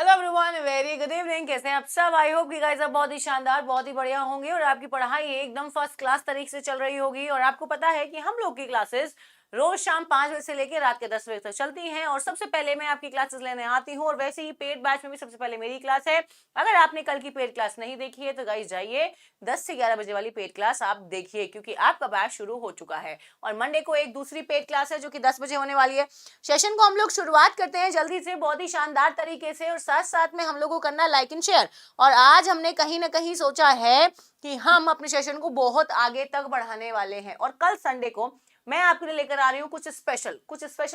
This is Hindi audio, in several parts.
Hello everyone, very good evening. कैसे हैं आप सब? आई होप कि गाइस आप बहुत ही शानदार, बहुत ही बढ़िया होंगे और आपकी पढ़ाई एकदम फर्स्ट क्लास तरीके से चल रही होगी। और आपको पता है कि हम लोग की क्लासेस रोज शाम 5 बजे से लेकर रात के 10 बजे तक चलती हैं और सबसे पहले मैं आपकी क्लासेस लेने आती हूँ। और वैसे ही पेड बैच में भी सबसे पहले मेरी क्लास है। अगर आपने कल की पेड क्लास नहीं देखी है तो गाइस जाइए 10 से 11 बजे वाली पेड क्लास आप देखिए, क्योंकि आपका बैच शुरू हो चुका है। और मंडे को एक दूसरी पेड क्लास है जो कि 10 बजे होने वाली है। सेशन को हम लोग शुरुआत करते हैं जल्दी से, बहुत ही शानदार तरीके से, और साथ साथ में हम लोग को करना लाइक एंड शेयर। और आज हमने कहीं ना कहीं सोचा है कि हम अपने सेशन को बहुत आगे तक बढ़ाने वाले हैं। और कल संडे को मैं आपके लिए लेकर आ रही हूँ कुछ स्पेशल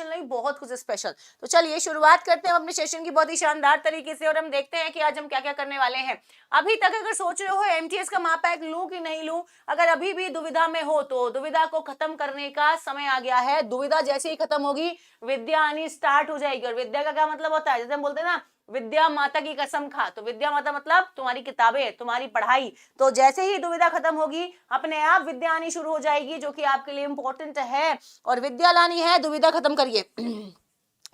नहीं, बहुत कुछ स्पेशल। तो चलिए शुरुआत करते हैं अपने सेशन की बहुत ही शानदार तरीके से और हम देखते हैं कि आज हम क्या क्या करने वाले हैं। अभी तक अगर सोच रहे हो एमटीएस का महापैक लूं कि नहीं लूं, अगर अभी भी दुविधा में हो तो दुविधा को खत्म करने का समय आ गया है। दुविधा जैसे ही खत्म होगी विद्या आनी स्टार्ट हो जाएगी। और विद्या का क्या मतलब होता है? जैसे हम बोलते हैं ना, विद्या माता की कसम खा, तो विद्या माता मतलब तुम्हारी किताबें, तुम्हारी पढ़ाई। तो जैसे ही दुविधा खत्म होगी अपने आप विद्या आनी शुरू हो जाएगी, जो कि आपके लिए इंपॉर्टेंट है। और विद्या लानी है, दुविधा खत्म करिए।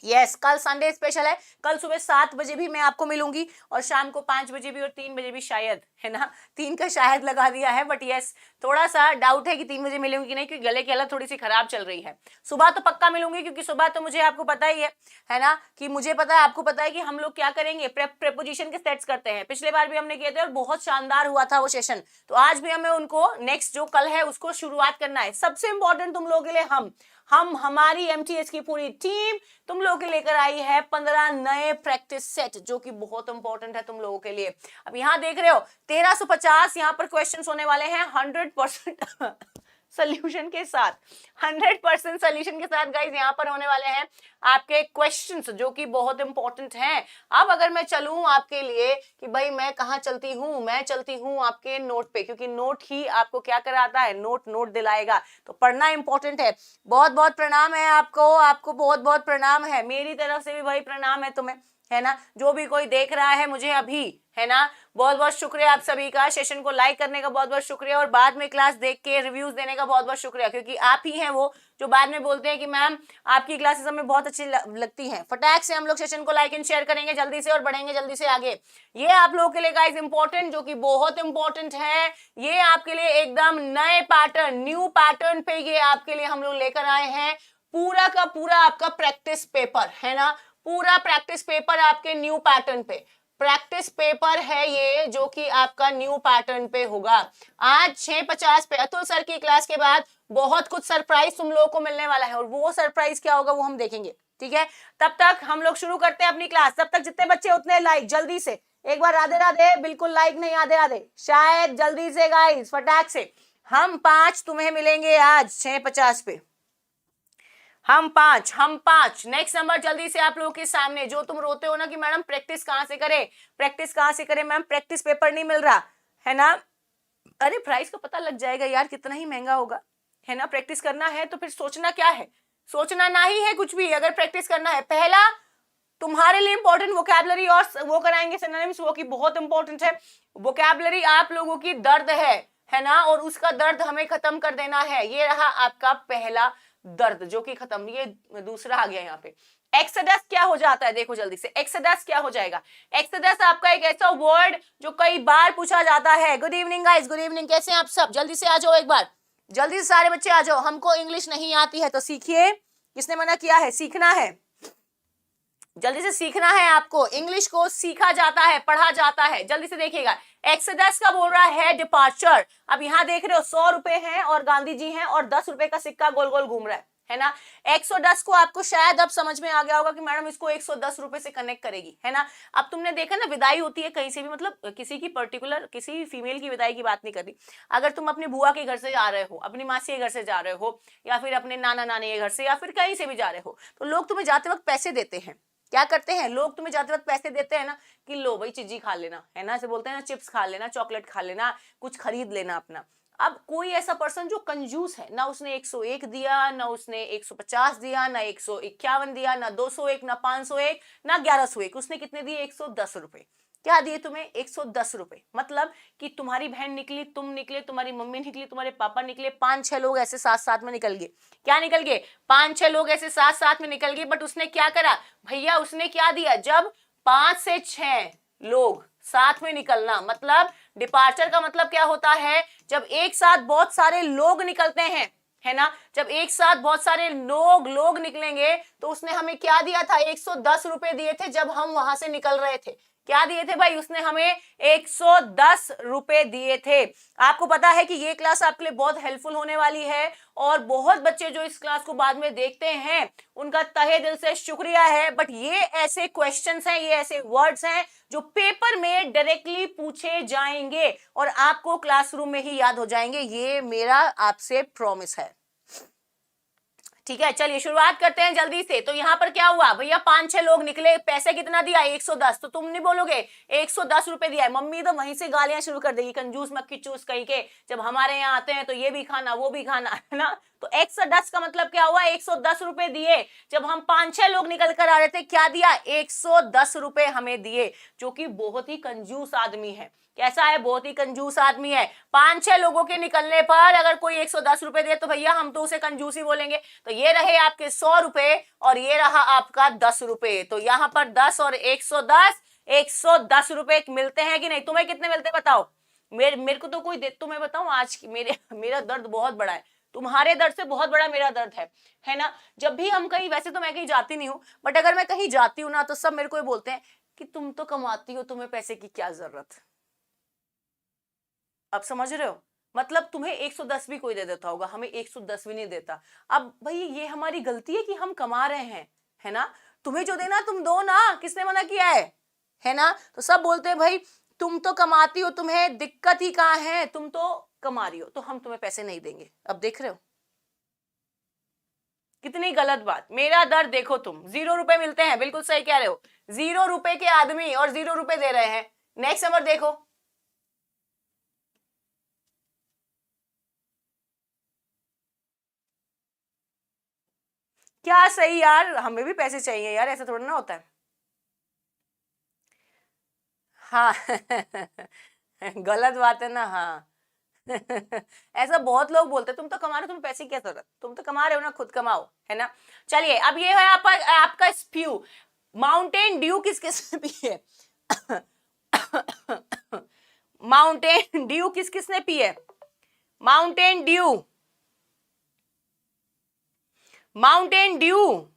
यस, कल संडे स्पेशल है। कल सुबह 7 बजे भी मैं आपको मिलूंगी और शाम को 5 बजे भी और 3 बजे भी, शायद, है ना, 3 का शायद लगा दिया है, बट यस थोड़ा सा डाउट है कि 3 बजे मिलूंगी कि नहीं, क्योंकि गले की हालत थोड़ी सी खराब चल रही है। सुबह तो पक्का मिलूंगी, क्योंकि सुबह तो मुझे, आपको पता ही है ना, कि मुझे पता है, आपको पता है कि हम लोग क्या करेंगे, प्रेपोजिशन के सेट्स करते हैं। पिछले बार भी हमने किए थे और बहुत शानदार हुआ था वो सेशन। तो आज भी हमें उनको, नेक्स्ट जो कल है उसको शुरुआत करना है। सबसे इंपॉर्टेंट तुम लोगों के लिए हमारी एमटीएस की पूरी टीम तुम लोगों के लेकर आई है 15 नए प्रैक्टिस सेट, जो कि बहुत इंपॉर्टेंट है तुम लोगों के लिए। अब यहाँ देख रहे हो 1350 यहाँ पर क्वेश्चंस होने वाले हैं 100% सोल्यूशन के साथ। 100% सोल्यूशन के साथ गाइस यहाँ पर होने वाले हैं आपके क्वेश्चंस, जो कि बहुत इंपॉर्टेंट हैं। अब अगर मैं चलूं आपके लिए कि भाई मैं कहाँ चलती हूँ, मैं चलती हूँ आपके नोट पे, क्योंकि नोट ही आपको क्या कराता है, नोट दिलाएगा। तो पढ़ना इंपॉर्टेंट है। बहुत बहुत प्रणाम है आपको बहुत बहुत प्रणाम है मेरी तरफ से भी, भाई प्रणाम है तुम्हें, है ना। जो भी कोई देख रहा है मुझे अभी, है ना, बहुत बहुत शुक्रिया आप सभी का। सेशन को लाइक करने का बहुत बहुत शुक्रिया और बाद में क्लास देख के रिव्यूज देने का बहुत बहुत शुक्रिया, क्योंकि आप ही हैं वो जो बाद में बोलते हैं कि मैम आपकी क्लासेस हमें बहुत अच्छी लगती हैं। फटाक से हम लोग सेशन को लाइक एंड शेयर करेंगे जल्दी से और बढ़ेंगे जल्दी से आगे। ये आप लोगों के लिए गाइस इंपॉर्टेंट, जो कि बहुत इंपॉर्टेंट है। ये आपके लिए एकदम नए पैटर्न, न्यू पैटर्न पे ये आपके लिए हम लोग लेकर आए हैं। पूरा का पूरा आपका प्रैक्टिस पेपर, है ना, पूरा प्रैक्टिस पेपर आपके न्यू पैटर्न पे। प्रैक्टिस पेपर है ये, जो कि आपका न्यू पैटर्न पे होगा। आज 6:50 पे अतुल सर की क्लास के बाद बहुत कुछ सरप्राइज तुम लोगों को मिलने वाला है, और वो सरप्राइज क्या होगा वो हम देखेंगे, ठीक है। तब तक हम लोग शुरू करते हैं अपनी क्लास। तब तक जितने बच्चे उतने लाइक जल्दी से, एक बार राधे राधे, बिल्कुल लाइक नहीं, आधे आधे शायद, जल्दी से गाइस फटाक से। हम 5 तुम्हें मिलेंगे आज 6:50 पे। हम पांच नेक्स्ट नंबर जल्दी से आप लोगों के सामने। जो तुम रोते हो ना कि मैडम प्रैक्टिस कहां से करें मैम, प्रैक्टिस पेपर नहीं मिल रहा, है ना। अरे प्राइस का पता लग जाएगा यार, कितना ही महंगा होगा, है ना। प्रैक्टिस करना है तो फिर सोचना क्या है, सोचना नहीं है कुछ भी। अगर प्रैक्टिस करना है, पहला तुम्हारे लिए इंपॉर्टेंट वोकैबुलरी और वो कराएंगे सिनोनिम्स, वो की बहुत इंपॉर्टेंट है। वोकैबुलरी आप लोगों की दर्द है ना, और उसका दर्द हमें खत्म कर देना है। ये रहा आपका पहला दर्द, जो कि खत्म। ये दूसरा आ गया यहाँ पे। एक्सोडस क्या हो जाता है, देखो जल्दी से, एक्सोडस क्या हो जाएगा। एक्सोडस आपका एक ऐसा वर्ड जो कई बार पूछा जाता है। Good evening guys, good evening, कैसे हैं आप सब? जल्दी से आ जाओ, एक बार जल्दी से सारे बच्चे आ जाओ। हमको इंग्लिश नहीं आती है तो सीखिए, किसने मना किया है? सीखना है, जल्दी से सीखना है आपको। इंग्लिश को सीखा जाता है, पढ़ा जाता है। जल्दी से देखिएगा, एक्सोडस का बोल रहा है डिपार्चर। अब यहाँ देख रहे हो 100 रुपए हैं और गांधी जी हैं और 10 रुपए का सिक्का गोल गोल घूम रहा है ना। 110 को आपको शायद अब समझ में आ गया होगा कि मैडम इसको 110 रुपए से कनेक्ट करेगी, है ना। अब तुमने देखा ना, विदाई होती है कहीं से भी, मतलब किसी की पर्टिकुलर, किसी फीमेल की विदाई की बात नहीं कर रही। अगर तुम अपनी बुआ के घर से जा रहे हो, अपनी मासी के घर से जा रहे हो, या फिर अपने नाना नानी के घर से, या फिर कहीं से भी जा रहे हो, तो लोग तुम्हें जाते वक्त पैसे देते हैं। क्या करते हैं लोग? तुम्हें जाते वक्त पैसे देते हैं ना, कि लो भाई चीजी खा लेना, है ना, ऐसे बोलते हैं ना, चिप्स खा लेना, चॉकलेट खा लेना, कुछ खरीद लेना अपना। अब कोई ऐसा पर्सन जो कंजूस है ना, उसने 101 दिया, ना उसने 150 दिया, ना 151 दिया, ना 201, ना 501, ना 1101, उसने कितने दिए? 110 रुपए। क्या दिए तुम्हें? 110 रुपए। मतलब कि तुम्हारी बहन निकली, तुम निकले, तुम्हारी मम्मी निकली, तुम्हारे पापा निकले, 5-6 लोग ऐसे साथ साथ में निकल गए। क्या निकल गए? 5-6 लोग ऐसे साथ साथ में निकल गए। बट उसने क्या करा भैया, उसने क्या दिया? जब 5 से 6 लोग साथ में निकलना, मतलब डिपार्चर का मतलब क्या होता है, जब एक साथ बहुत सारे लोग निकलते हैं, है ना, जब एक साथ बहुत सारे लोग निकलेंगे तो उसने हमें क्या दिया था, 110 रुपए दिए थे जब हम वहां से निकल रहे थे। क्या दिए थे भाई, उसने हमें 110 रुपए दिए थे। आपको पता है कि ये क्लास आपके लिए बहुत हेल्पफुल होने वाली है और बहुत बच्चे जो इस क्लास को बाद में देखते हैं उनका तहे दिल से शुक्रिया है। बट ये ऐसे क्वेश्चंस हैं, ये ऐसे वर्ड्स हैं जो पेपर में डायरेक्टली पूछे जाएंगे और आपको क्लासरूम में ही याद हो जाएंगे, ये मेरा आपसे प्रॉमिस है। ठीक है, चलिए शुरुआत करते हैं जल्दी से। तो यहाँ पर क्या हुआ भैया, 5-6 लोग निकले, पैसे कितना दिया, 110। तो तुम नहीं बोलोगे 110 रुपए दिया है, मम्मी तो वहीं से गालियां शुरू कर देगी, कंजूस मक्खी चूस कहीं के, जब हमारे यहाँ आते हैं तो ये भी खाना वो भी खाना, है ना। तो 110 का मतलब क्या हुआ, 110 रुपए दिए। जब हम 5-6 लोग निकल कर आ रहे थे, क्या दिया, 110 रुपए हमें दिए, जो कि बहुत ही कंजूस आदमी है। कैसा है, बहुत ही कंजूस आदमी है। 5-6 लोगों के निकलने पर अगर कोई 110 रुपए दे तो भैया हम तो उसे कंजूस ही बोलेंगे। तो ये रहे आपके 100 रुपए और ये रहा आपका 10 रुपए। तो यहाँ पर 10 और 110, 110 रुपए मिलते हैं कि नहीं, तुम्हें कितने मिलते बताओ। मेरे को तो कोई दे, तुम्हें बताऊं आज मेरा दर्द बहुत बड़ा है, तुम्हारे दर्द से बहुत बड़ा मेरा दर्द है ना। जब भी हम कहीं, वैसे तो मैं कहीं जाती नहीं हूँ, बट अगर मैं कहीं जाती हूँ ना तो सब मेरे को ये बोलते हैं कि तुम तो कमाती हो, तुम्हें पैसे की क्या जरूरत। अब समझ रहे हो, मतलब तुम्हें 110 भी कोई दे देता होगा, हमें 110 भी नहीं देता। अब भाई ये हमारी गलती है कि हम कमा रहे हैं, है ना। तुम्हें जो देना तुम दो ना, किसने मना किया है ना। तो सब बोलते हैं भाई तुम तो कमाती हो, तुम्हें दिक्कत ही कहाँ है, तुम तो कमा रही हो, तो हम तुम्हें पैसे नहीं देंगे। अब देख रहे हो कितनी गलत बात। मेरा दर्द देखो तुम, 0 रुपए मिलते हैं, बिल्कुल सही कह रहे हो, 0 रुपए के आदमी और 0 रुपए दे रहे हैं। नेक्स्ट नंबर देखो, क्या सही यार, हमें भी पैसे चाहिए यार, ऐसा थोड़ा ना होता है। हाँ गलत बात है ना, हाँ ऐसा बहुत लोग बोलते हैं, तुम तो कमा रहे हो, तुम्हें पैसे की क्या जरूरत, तुम तो कमा रहे हो ना, खुद कमाओ, है ना। चलिए अब ये है आपका स्प्यू। माउंटेन ड्यू किस किसने पी है माउंटेन ड्यू किस किसने पी है, Mountain Dew, Mountain Dew,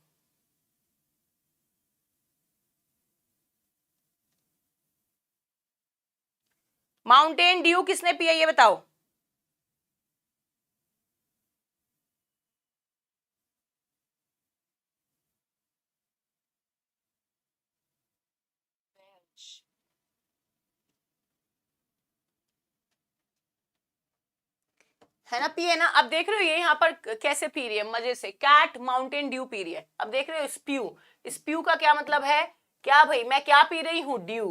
Mountain Dew किसने पिया ये बताओ। है ना, पिए ना। अब देख रहे हो ये यहाँ पर कैसे पी रही है, मजे से, कैट माउंटेन ड्यू पी रही है। अब देख रहे हो स्प्यू, स्प्यू का क्या मतलब है, क्या भाई मैं क्या पी रही हूँ, ड्यू,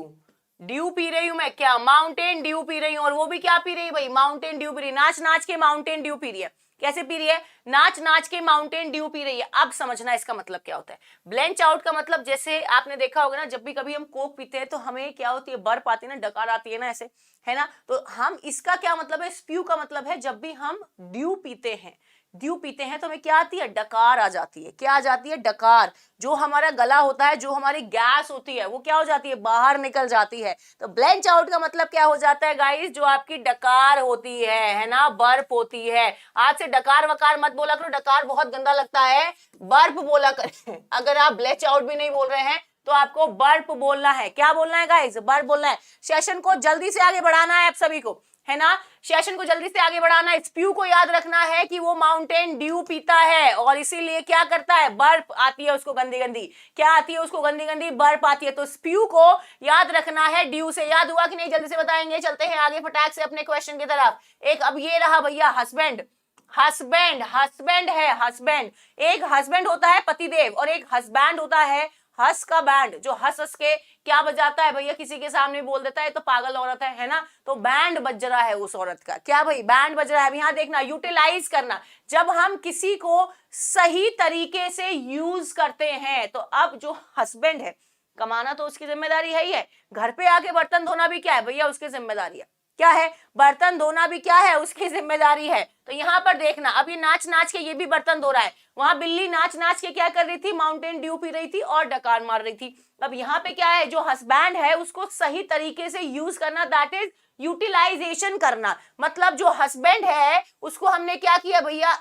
ड्यू पी रही हूँ मैं, क्या माउंटेन ड्यू पी रही हूँ। और वो भी क्या पी रही है भाई, माउंटेन ड्यू पी रही है, नाच नाच के माउंटेन ड्यू पी रही है। कैसे पी रही है, नाच नाच के माउंटेन ड्यू पी रही है। अब समझना इसका मतलब क्या होता है। ब्लेंच आउट का मतलब, जैसे आपने देखा होगा ना, जब भी कभी हम कोक पीते हैं तो हमें क्या होती है, बर्फ आती है ना, डकार आती है ना, ऐसे, है ना। तो हम, इसका क्या मतलब है, स्प्यू का मतलब है जब भी हम ड्यू पीते हैं, ड्यू पीते हैं तो हमें क्या आती है, डकार आ जाती है। क्या आ जाती है, डकार। जो हमारा गला होता है, जो हमारी गैस होती है, वो क्या हो जाती है, बाहर निकल जाती है। तो ब्लेंच आउट का मतलब क्या हो जाता है गाइस, जो आपकी डकार होती है ना, बर्फ होती है। आज से डकार वकार मत बोला करो, डकार बहुत गंदा लगता है, बर्फ बोला करें अगर आप ब्लेंच आउट भी नहीं बोल रहे हैं तो आपको बर्फ बोलना है। क्या बोलना है गाइस, बर्फ बोलना है। सेशन को जल्दी से आगे बढ़ाना है आप सभी को, है ना, सेशन को जल्दी से आगे बढ़ाना है। स्प्यू को याद रखना है कि वो माउंटेन ड्यू पीता है और इसीलिए क्या करता है, बर्फ आती है उसको गंदी गंदी, क्या आती है उसको, गंदी गंदी बर्फ आती है। तो स्प्यू को याद रखना है ड्यू से। याद हुआ कि नहीं, जल्दी से बताएंगे, चलते हैं आगे फटाक से अपने क्वेश्चन की तरफ। एक अब ये रहा भैया, हस्बैंड, हस्बैंड, हस्बैंड है, हस्बैंड। एक हस्बैंड होता है पतिदेव और एक हस्बैंड होता है हंस का बैंड, जो हंस हंस के क्या बजाता है भैया, किसी के सामने बोल देता है तो पागल औरत है ना। तो बैंड बज रहा है उस औरत का, क्या भाई, बैंड बज रहा है। अब यहाँ देखना, यूटिलाइज करना, जब हम किसी को सही तरीके से यूज करते हैं। तो अब जो हस्बैंड है, कमाना तो उसकी जिम्मेदारी है ही है, घर पे आके बर्तन धोना भी क्या है भैया, उसकी जिम्मेदारी है, क्या है, बर्तन धोना भी क्या है, उसकी जिम्मेदारी है। तो यहाँ पर देखना, अब ये नाच नाच के ये भी बर्तन धो रहा है, वहां बिल्ली नाच नाच के क्या कर रही थी, माउंटेन ड्यू पी रही थी और डकार मार रही थी। अब यहाँ पे क्या है, जो हस्बैंड है उसको सही तरीके से यूज करना, दैट इज यूटिलाइजेशन करना। मतलब जो हस्बैंड है उसको हमने क्या किया भैया,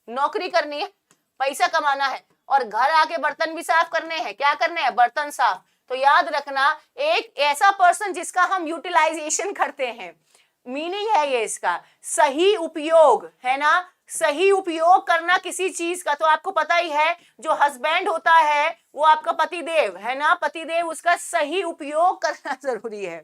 नौकरी करनी है, पैसा कमाना है, और घर आके बर्तन भी साफ करने हैं, क्या करने हैं, बर्तन साफ। तो याद रखना, एक ऐसा पर्सन जिसका हम यूटिलाइजेशन करते हैं, मीनिंग है ये इसका सही उपयोग, है ना, सही उपयोग करना किसी चीज का। तो आपको पता ही है जो हस्बैंड होता है वो आपका पतिदेव है ना, पतिदेव, उसका सही उपयोग करना जरूरी है।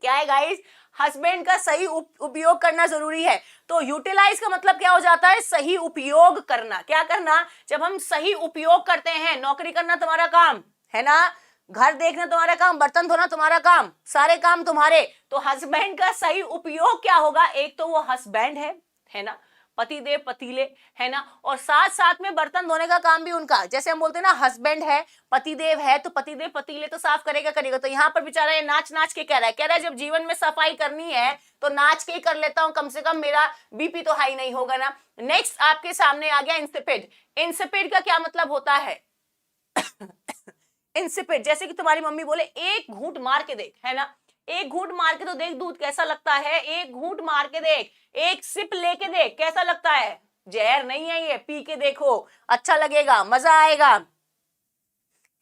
क्या है गाइस, हस्बैंड का सही उपयोग करना जरूरी है। तो यूटिलाइज का मतलब क्या हो जाता है, सही उपयोग करना। क्या करना, जब हम सही उपयोग करते हैं, नौकरी करना तुम्हारा काम है ना, घर देखना तुम्हारा काम, बर्तन धोना तुम्हारा काम, सारे काम तुम्हारे। तो हस्बैंड का सही उपयोग क्या होगा, एक तो वो हस्बैंड है ना, पतिदेव पतीले, है ना, और साथ साथ में बर्तन धोने का काम भी उनका। जैसे हम बोलते हैं ना, हस्बैंड है, पतिदेव है, तो पतिदेव पतीले तो साफ करेगा करेगा। तो यहाँ पर बेचारा ये नाच नाच के कह रहा है जब जीवन में सफाई करनी है तो नाच के ही कर लेता हूं, कम से कम मेरा बीपी तो हाई नहीं होगा ना। नेक्स्ट आपके सामने आ गया इंसिपिड। इंसिपिड का क्या मतलब होता है, इंसिपिड, जैसे कि तुम्हारी मम्मी बोले एक घूंट मार के देख, है ना, एक घूंट मार के तो देख दूध कैसा लगता है, एक घूंट मार के देख, एक सिप लेके देख कैसा लगता है, जहर नहीं है ये, पी के देखो अच्छा लगेगा, मजा आएगा,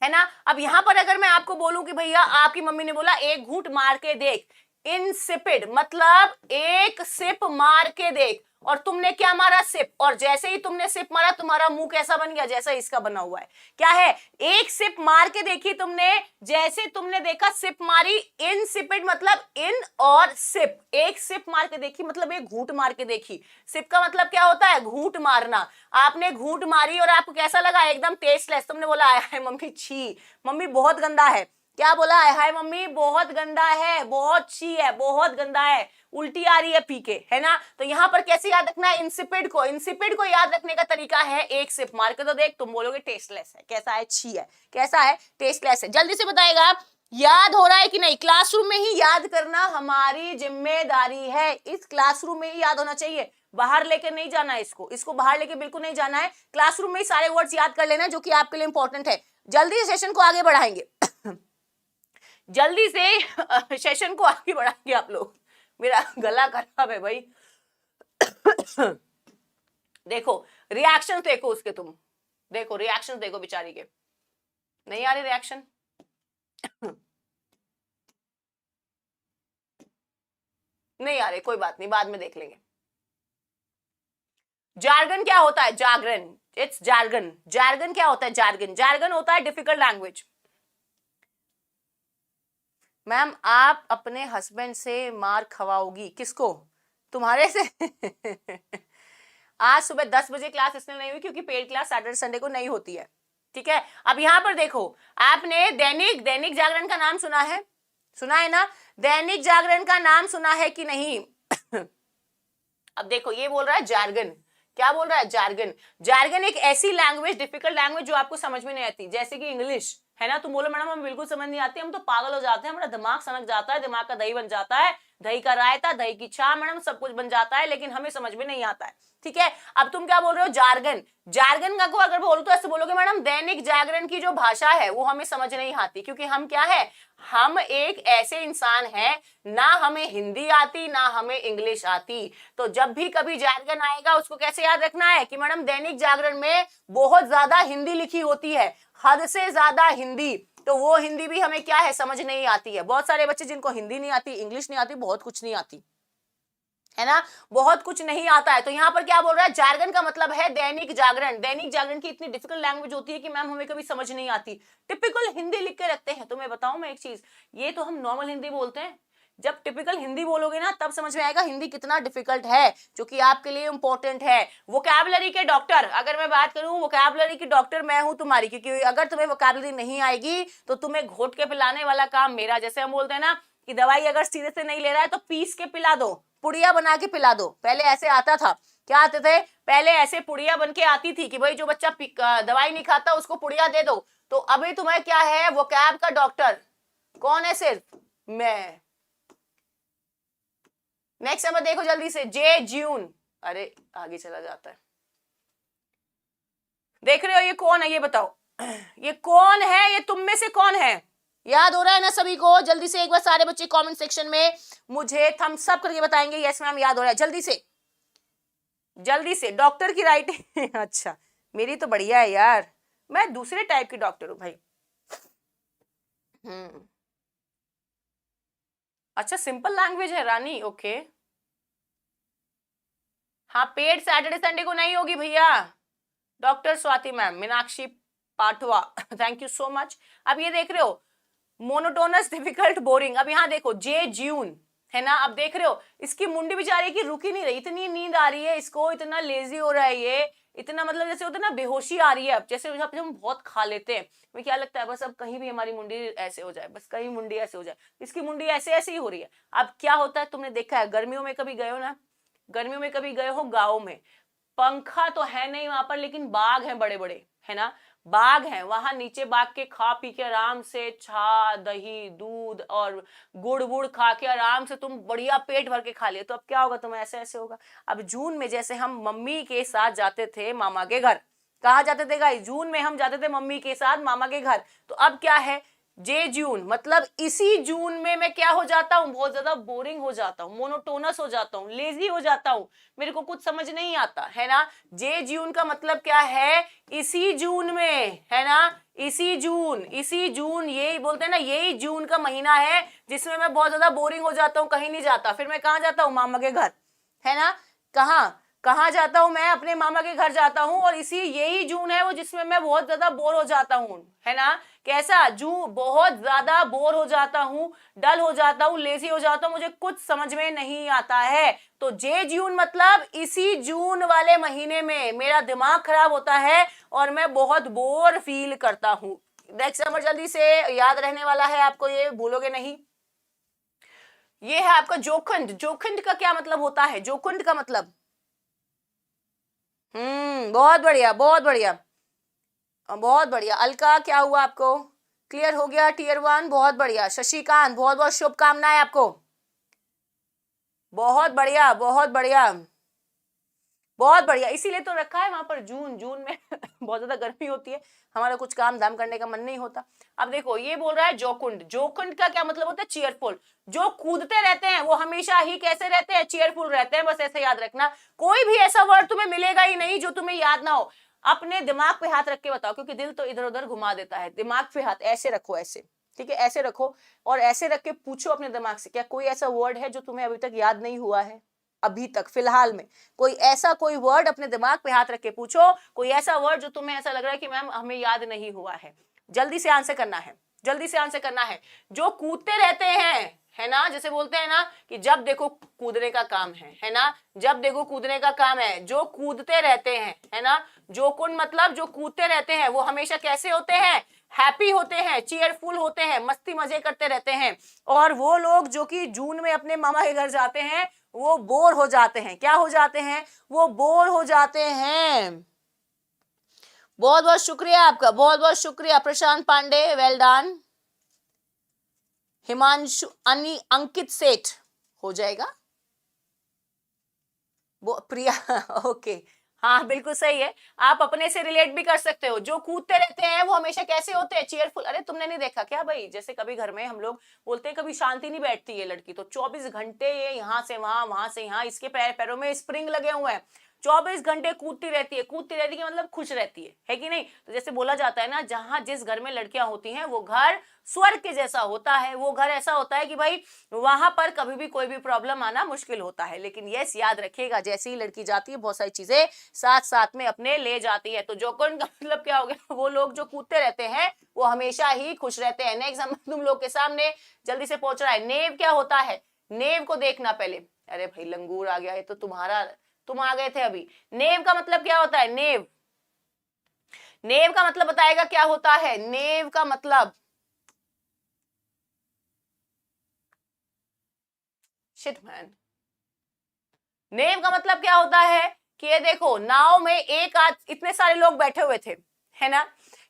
है ना। अब यहां पर अगर मैं आपको बोलूं कि भैया आपकी मम्मी ने बोला एक घूंट मार के देख, इनसिपिड मतलब एक सिप मार के देख, और तुमने क्या मारा, सिप, और जैसे ही तुमने सिप मारा तुम्हारा मुंह कैसा बन गया, जैसा इसका बना हुआ है। क्या है, एक सिप मार के देखी तुमने, जैसे तुमने देखा सिप मारी, इनसिपिड मतलब इन और सिप, एक सिप मार के देखी मतलब एक घूंट मार के देखी। सिप का मतलब क्या होता है, घूंट मारना। आपने घूंट मारी और आपको कैसा लगा, एकदम टेस्टलेस, तुमने बोला हाय मम्मी छी, मम्मी बहुत गंदा है, क्या बोला, हाय मम्मी बहुत गंदा है, बहुत छी है, बहुत गंदा है, उल्टी आ रही है पी के, है ना। तो यहां पर कैसे याद रखना है, इंसिपिड को, इंसिपिड को याद रखने का तरीका है एक सिप मार के तो देख, तुम बोलोगे टेस्टलेस है, कैसा है, छी है, कैसा है, टेस्टलेस है। जल्दी से बताएगा आप, याद हो रहा है कि नहीं, क्लासरूम में ही याद करना हमारी जिम्मेदारी है, इस क्लासरूम में ही याद होना चाहिए, बाहर लेके नहीं जाना है इसको, इसको बाहर लेके बिल्कुल नहीं जाना है, क्लासरूम में ही सारे वर्ड्स याद कर लेना जो कि आपके लिए इंपॉर्टेंट है। जल्दी से सेशन को आगे बढ़ाएंगे जल्दी से सेशन को आगे बढ़ाएंगे आप लोग, मेरा गला खराब है भाई देखो रिएक्शन देखो उसके, तुम देखो रिएक्शन देखो बेचारी के, नहीं आ रही रिएक्शन नहीं आ रहे, कोई बात नहीं, बाद में देख लेंगे। जार्गन क्या होता है, जागरण, इट्स जार्गन। जार्गन क्या होता है, जार्गन, जार्गन होता है डिफिकल्ट लैंग्वेज। मैम आप अपने हस्बैंड से मार खवाओगी, किसको, तुम्हारे से आज सुबह 10 बजे क्लास इसलिए नहीं हुई क्योंकि पेड क्लास सैटरडे संडे को नहीं होती है, ठीक है। अब यहां पर देखो, आपने दैनिक जागरण का नाम सुना है, सुना है ना, दैनिक जागरण का नाम सुना है कि नहीं अब देखो ये बोल रहा है जार्गन, क्या बोल रहा है, जार्गन। जार्गन एक ऐसी लैंग्वेज, डिफिकल्ट लैंग्वेज जो आपको समझ में नहीं आती, जैसे कि इंग्लिश, है ना। तुम बोलो मैडम हमें बिल्कुल समझ नहीं आती, हम तो पागल हो जाते हैं, हमारा दिमाग सनक जाता है, दिमाग का दही बन जाता है, दही का रायता, दही की छाछ, मैडम सब कुछ बन जाता है, लेकिन हमें समझ में नहीं आता है, ठीक है। अब तुम क्या बोल रहे हो, जार्गन। जार्गन का को अगर बोलो तो ऐसे बोलोगे मैडम दैनिक जागरण की जो भाषा है वो हमें समझ नहीं आती, क्योंकि हम क्या है, हम एक ऐसे इंसान हैं, ना हमें हिंदी आती ना हमें इंग्लिश आती। तो जब भी कभी जार्गन आएगा उसको कैसे याद रखना है कि मैडम दैनिक जागरण में बहुत ज्यादा हिंदी लिखी होती है, हद से ज्यादा हिंदी, तो वो हिंदी भी हमें क्या है, समझ नहीं आती है। बहुत सारे बच्चे जिनको हिंदी नहीं आती, इंग्लिश नहीं आती, बहुत कुछ नहीं आती, है ना, बहुत कुछ नहीं आता है। तो यहाँ पर क्या बोल रहा है, जार्गन का मतलब है दैनिक जागरण। दैनिक जागरण की इतनी डिफिकल्ट लैंग्वेज होती है कि मैम हमें कभी समझ नहीं आती, टिपिकल हिंदी लिख के रखते हैं। तो मैं बताऊं मैं एक चीज, ये तो हम नॉर्मल हिंदी बोलते हैं, जब टिपिकल हिंदी बोलोगे ना तब समझ में आएगा हिंदी कितना डिफिकल्ट है, जो कि आपके लिए इंपॉर्टेंट है। वोकैबुलरी के डॉक्टर, अगर मैं बात करूं वोकैबुलरी की डॉक्टर मैं हूं तुम्हारी, क्योंकि अगर तुम्हें वोकैबुलरी नहीं आएगी तो तुम्हें घोट के पिलाने वाला काम मेरा। जैसे हम बोलते हैं ना कि दवाई अगर सीधे से नहीं ले रहा है तो पीस के पिला दो, पुड़िया बना के पिला दो। पहले ऐसे आता था, क्या आते थे पहले, ऐसे पुड़िया बन के आती थी कि भाई जो बच्चा दवाई नहीं खाता उसको पुड़िया दे दो। तो अभी तुम्हें क्या है, वोकैब का डॉक्टर कौन है, सिर्फ मैं, नेक्स्ट नंबर देखो जल्दी से, जे जून, अरे आगे चला जाता है। देख रहे हो ये कौन है, ये बताओ ये कौन है, ये तुम में से कौन है? याद हो रहा है ना सभी को? जल्दी से एक बार सारे बच्चे कमेंट सेक्शन में मुझे थम्स अप करके बताएंगे यस मैम याद हो रहा है। जल्दी से जल्दी से। डॉक्टर की राइटिंग अच्छा मेरी तो बढ़िया है यार, मैं दूसरे टाइप की डॉक्टर हूं भाई। अच्छा सिंपल लैंग्वेज है रानी, ओके। हाँ पेड सैटरडे संडे को नहीं होगी भैया। डॉक्टर स्वाति मैम, मीनाक्षी पाठवा थैंक यू सो मच। अब ये देख रहे हो मोनोटोनस, डिफिकल्ट, बोरिंग। अब यहाँ देखो जे जून है ना, अब देख रहे हो इसकी मुंडी बेचारी की रुक ही नहीं रही, इतनी नींद आ रही है इसको, इतना लेजी हो रहा है ये, इतना मतलब जैसे होता है ना बेहोशी आ रही है। अब जैसे हम बहुत खा लेते हैं, मुझे क्या लगता है बस अब कहीं भी हमारी मुंडी ऐसे हो जाए, बस कहीं मुंडी ऐसे हो जाए, इसकी मुंडी ऐसे ऐसे ही हो रही है। अब क्या होता है तुमने देखा है, गर्मियों में कभी गए हो ना, गर्मियों में कभी गए हो गाँव में, पंखा तो है नहीं वहां पर लेकिन बाग है बड़े बड़े, है ना, बाग है वहां नीचे बाग के खा पी के आराम से छा दही दूध और गुड़ वुड़ खा के आराम से तुम बढ़िया पेट भर के खा लिया। तो अब क्या होगा तुम्हें, ऐसे ऐसे होगा। अब जून में जैसे हम मम्मी के साथ जाते थे मामा के घर, कहा जाते थे गाइस, जून में हम जाते थे मम्मी के साथ मामा के घर। तो अब क्या है जे जून, मतलब इसी जून में मैं क्या हो जाता हूँ, बहुत ज्यादा बोरिंग हो जाता हूँ, मोनोटोनस हो जाता हूँ, लेजी हो जाता हूँ, मेरे को कुछ समझ नहीं आता है ना। जे जून का मतलब क्या है, इसी जून में, है ना, इसी जून, इसी जून, यही बोलते हैं ना, यही जून का महीना है जिसमें मैं बहुत ज्यादा बोरिंग हो जाता हूँ, कहीं नहीं जाता। फिर मैं कहाँ जाता हूँ, मामा के घर, है ना। कहाँ कहाँ जाता हूं मैं, अपने मामा के घर जाता हूं, और इसी यही जून है वो जिसमें मैं बहुत ज्यादा बोर हो जाता हूं, है ना। कैसा जून, बहुत ज्यादा बोर हो जाता हूं, डल हो जाता हूं, लेजी हो जाता हूं, मुझे कुछ समझ में नहीं आता है। तो जे जून मतलब इसी जून वाले महीने में मेरा दिमाग खराब होता है और मैं बहुत बोर फील करता हूं। नेक्स्ट नंबर जल्दी से, याद रहने वाला है आपको, ये भूलोगे नहीं। ये है आपका जोखंड। जोखंड का क्या मतलब होता है, जोखंड का मतलब, बहुत बढ़िया बहुत बढ़िया बहुत बढ़िया। अलका क्या हुआ आपको, क्लियर हो गया टीयर 1, बहुत बढ़िया। शशिकांत बहुत बहुत शुभकामनाएं आपको, बहुत बढ़िया बहुत बढ़िया बहुत बढ़िया। इसीलिए तो रखा है वहां पर जून, जून में बहुत ज्यादा गर्मी होती है, हमारा कुछ काम धाम करने का मन नहीं होता। अब देखो ये बोल रहा है जोकुंड, जोकुंड का क्या मतलब होता है, चीयरफुल। जो कूदते रहते हैं वो हमेशा ही कैसे रहते हैं, चीयरफुल रहते हैं, बस ऐसे याद रखना। कोई भी ऐसा वर्ड तुम्हें मिलेगा ही नहीं जो तुम्हें याद ना हो। अपने दिमाग पे हाथ रख के बताओ, क्योंकि दिल तो इधर उधर घुमा देता है। दिमाग पे हाथ ऐसे रखो, ऐसे, ठीक है, ऐसे रखो, और ऐसे रख के पूछो अपने दिमाग से, क्या कोई ऐसा वर्ड है जो तुम्हें अभी तक याद नहीं हुआ है, अभी तक फिलहाल में। कोई ऐसा कोई वर्ड अपने दिमाग पे हाथ रख के पूछो, कोई ऐसा वर्ड जो तुम्हें ऐसा लग रहा है कि मैम हमें याद नहीं हुआ है। जल्दी से आंसर करना है, जल्दी से आंसर करना है। जो कूदते रहते हैं, है ना, जैसे बोलते हैं ना कि जब देखो कूदने का काम है ना, जब देखो कूदने का काम है, जो कूदते रहते हैं, है ना। जोकुंड मतलब जो कूदते रहते हैं वो हमेशा कैसे होते हैं, हैप्पी होते हैं, चीयरफुल होते हैं, मस्ती मजे करते रहते हैं। और वो लोग जो कि जून में अपने मामा के घर जाते हैं वो बोर हो जाते हैं। क्या हो जाते हैं, वो बोर हो जाते हैं। बहुत बहुत शुक्रिया आपका, बहुत बहुत शुक्रिया प्रशांत पांडे, वेल डन। हिमांशु अंकित सेठ हो जाएगा, वो प्रिया ओके, हाँ बिल्कुल सही है। आप अपने से रिलेट भी कर सकते हो। जो कूदते रहते हैं वो हमेशा कैसे होते हैं, चीयरफुल। अरे तुमने नहीं देखा क्या भाई, जैसे कभी घर में हम लोग बोलते हैं कभी शांति नहीं बैठती है लड़की, तो 24 घंटे ये यहाँ से वहां से यहाँ, इसके पैरों में स्प्रिंग लगे हुए हैं, 24 घंटे कूदती रहती है। कूदती रहती है मतलब खुश रहती है कि नहीं। तो जैसे बोला जाता है ना, जहां जिस घर में लड़कियां होती हैं वो घर स्वर्ग के जैसा होता है, वो घर ऐसा होता है कि भाई वहां पर कभी भी कोई भी प्रॉब्लम आना मुश्किल होता है। लेकिन यस याद रखिएगा, जैसे ही लड़की जाती है बहुत सारी चीजें साथ साथ में अपने ले जाती है। तो जोकुंड का मतलब क्या हो गया, वो लोग जो कूदते रहते हैं वो हमेशा ही खुश रहते हैं। नेक्स्ट हम तुम लोग के सामने जल्दी से पहुंच रहा है, नेव क्या होता है। नेव को देखना पहले, अरे भाई लंगूर आ गया, ये तो तुम्हारा, तुम आ गए थे अभी। नेव का मतलब क्या होता है, नेव, नेव का मतलब बताएगा क्या होता है। नेव का मतलब, शिट मैन, नेव का मतलब क्या होता है कि ये देखो नाव में एक आज इतने सारे लोग बैठे हुए थे, है ना।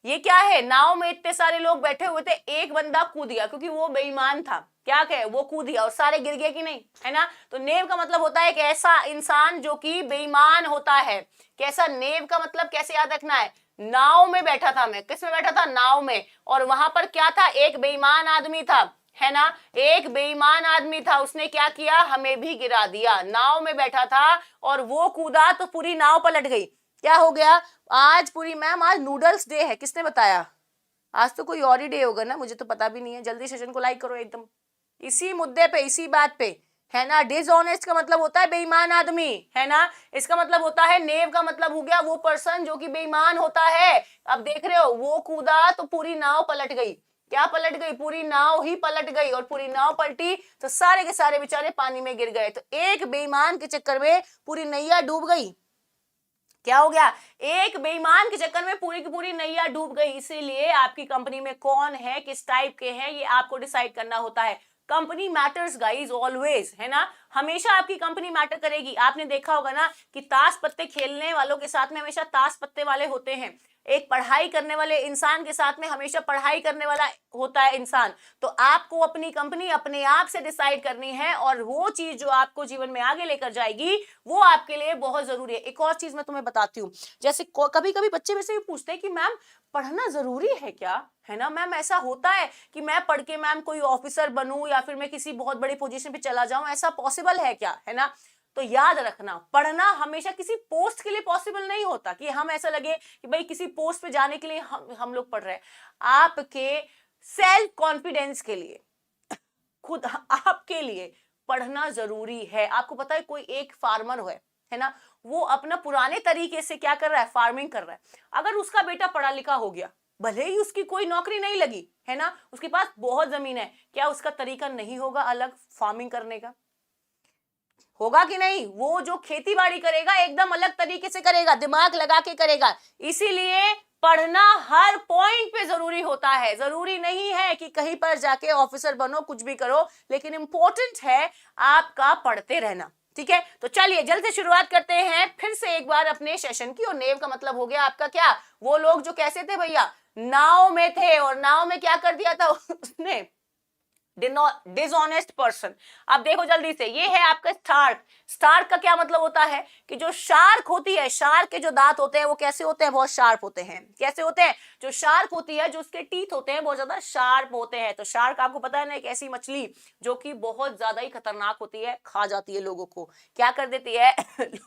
ये क्या है, नाव में इतने सारे लोग बैठे हुए थे, एक बंदा कूद गया क्योंकि वो बेईमान था, क्या कहे, वो कूद दिया और सारे गिर गए कि नहीं, है ना। तो नेव का मतलब होता है एक ऐसा इंसान जो कि बेईमान होता है। कैसा, नेव का मतलब कैसे याद रखना है, नाव में बैठा था मैं, किस में बैठा था, नाव में, और वहां पर क्या था, एक बेईमान आदमी था, है ना, एक बेईमान आदमी था, उसने क्या किया, हमें भी गिरा दिया। नाव में बैठा था और वो कूदा तो पूरी नाव पलट गई। क्या हो गया, आज पूरी, मैम आज नूडल्स डे है, किसने बताया, आज तो कोई और ही डे होगा ना, मुझे तो पता भी नहीं है। जल्दी सेशन को लाइक करो एकदम, इसी मुद्दे पे, इसी बात पे, है ना। डिसऑनेस्ट का मतलब होता है बेईमान आदमी, है ना। इसका मतलब होता है, नेव का मतलब हो गया वो पर्सन जो कि बेईमान होता है। अब देख रहे हो, वो कूदा तो पूरी नाव पलट गई। क्या पलट गई, पूरी नाव ही पलट गई, और पूरी नाव पलटी तो सारे के सारे बेचारे पानी में गिर गए। तो एक बेईमान के चक्कर में पूरी नैया डूब गई। क्या हो गया, एक बेईमान के चक्कर में पूरी की पूरी नैया डूब गई। इसीलिए आपकी कंपनी में कौन है, किस टाइप के हैं, ये आपको डिसाइड करना होता है। कंपनी मैटर्स गाइज ऑलवेज, है ना, हमेशा आपकी कंपनी मैटर करेगी। आपने देखा होगा ना कि ताश पत्ते खेलने वालों के साथ में हमेशा ताश पत्ते वाले होते हैं, एक पढ़ाई करने वाले इंसान के साथ में हमेशा पढ़ाई करने वाला होता है इंसान। तो आपको अपनी कंपनी अपने आप से डिसाइड करनी है, और वो चीज जो आपको जीवन में आगे लेकर जाएगी वो आपके लिए बहुत जरूरी है। एक और चीज मैं तुम्हें बताती हूँ, जैसे कभी कभी बच्चे मेरे से भी पूछते हैं कि मैम पढ़ना जरूरी है क्या, है ना मैम, ऐसा होता है कि मैं पढ़ के मैम कोई ऑफिसर बनूं या फिर मैं किसी बहुत बड़ी पोजीशन पे चला जाऊं, ऐसा पॉसिबल है क्या, है ना। तो याद रखना, पढ़ना हमेशा किसी पोस्ट के लिए पॉसिबल नहीं होता कि हम ऐसा लगे कि भाई किसी पोस्ट पे जाने के लिए हम लोग पढ़ रहे हैं। आपके सेल्फ कॉन्फिडेंस के लिए, खुद आपके लिए पढ़ना जरूरी है। आपको पता है, कोई एक फार्मर है ना, वो अपना पुराने तरीके से क्या कर रहा है, फार्मिंग कर रहा है। अगर उसका बेटा पढ़ा लिखा हो गया, भले ही उसकी कोई नौकरी नहीं लगी, है ना, उसके पास बहुत जमीन है, क्या उसका तरीका नहीं होगा अलग फार्मिंग करने का, होगा कि नहीं। वो जो खेती बाड़ी करेगा एकदम अलग तरीके से करेगा, दिमाग लगा के करेगा। इसीलिए पढ़ना हर पॉइंट पे जरूरी होता है। जरूरी नहीं है कि कहीं पर जाके ऑफिसर बनो, कुछ भी करो, लेकिन इंपॉर्टेंट है आपका पढ़ते रहना। ठीक है, तो चलिए जल्द से शुरुआत करते हैं फिर से एक बार अपने सेशन की। और नेव का मतलब हो गया आपका क्या, वो लोग जो कैसे थे भैया, नाव में थे, और नाव में क्या कर दिया था उसने, डिसऑनेस्ट पर्सन। अब देखो जल्दी से, ये है आपका स्टार्क। स्टार्क का क्या मतलब होता है कि जो शार्क होती है, शार्क के जो दांत होते हैं वो कैसे होते हैं, बहुत शार्प होते हैं। कैसे होते हैं, जो शार्क होती है, जो उसके टीथ होते हैं बहुत ज्यादा शार्प होते हैं। तो शार्क आपको पता है ना, एक ऐसी मछली जो कि बहुत ज्यादा ही खतरनाक होती है, खा जाती है लोगों को, क्या कर देती है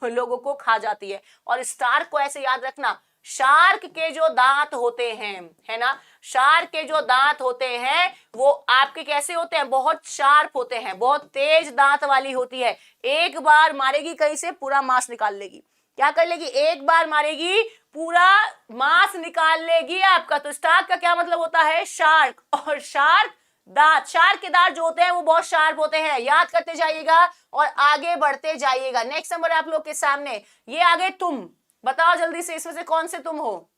लोगों को खा जाती है। और स्टार्क को ऐसे याद रखना, शार्क के जो दांत होते हैं, है ना, शार्क के जो दांत होते हैं वो आपके कैसे होते हैं, बहुत शार्प होते हैं, बहुत तेज दांत वाली होती है। एक बार मारेगी कहीं से पूरा मांस निकाल लेगी। क्या कर लेगी, एक बार मारेगी पूरा मांस निकाल लेगी आपका। तो स्टार्क का क्या मतलब होता है, शार्क। और शार्क दांत, शार्क के दांत जो होते हैं वो बहुत शार्प होते हैं। याद करते जाइएगा और आगे बढ़ते जाइएगा। नेक्स्ट नंबर आप लोग के सामने, ये आगे तुम बताओ जल्दी से, इसमें से कौन से तुम हो,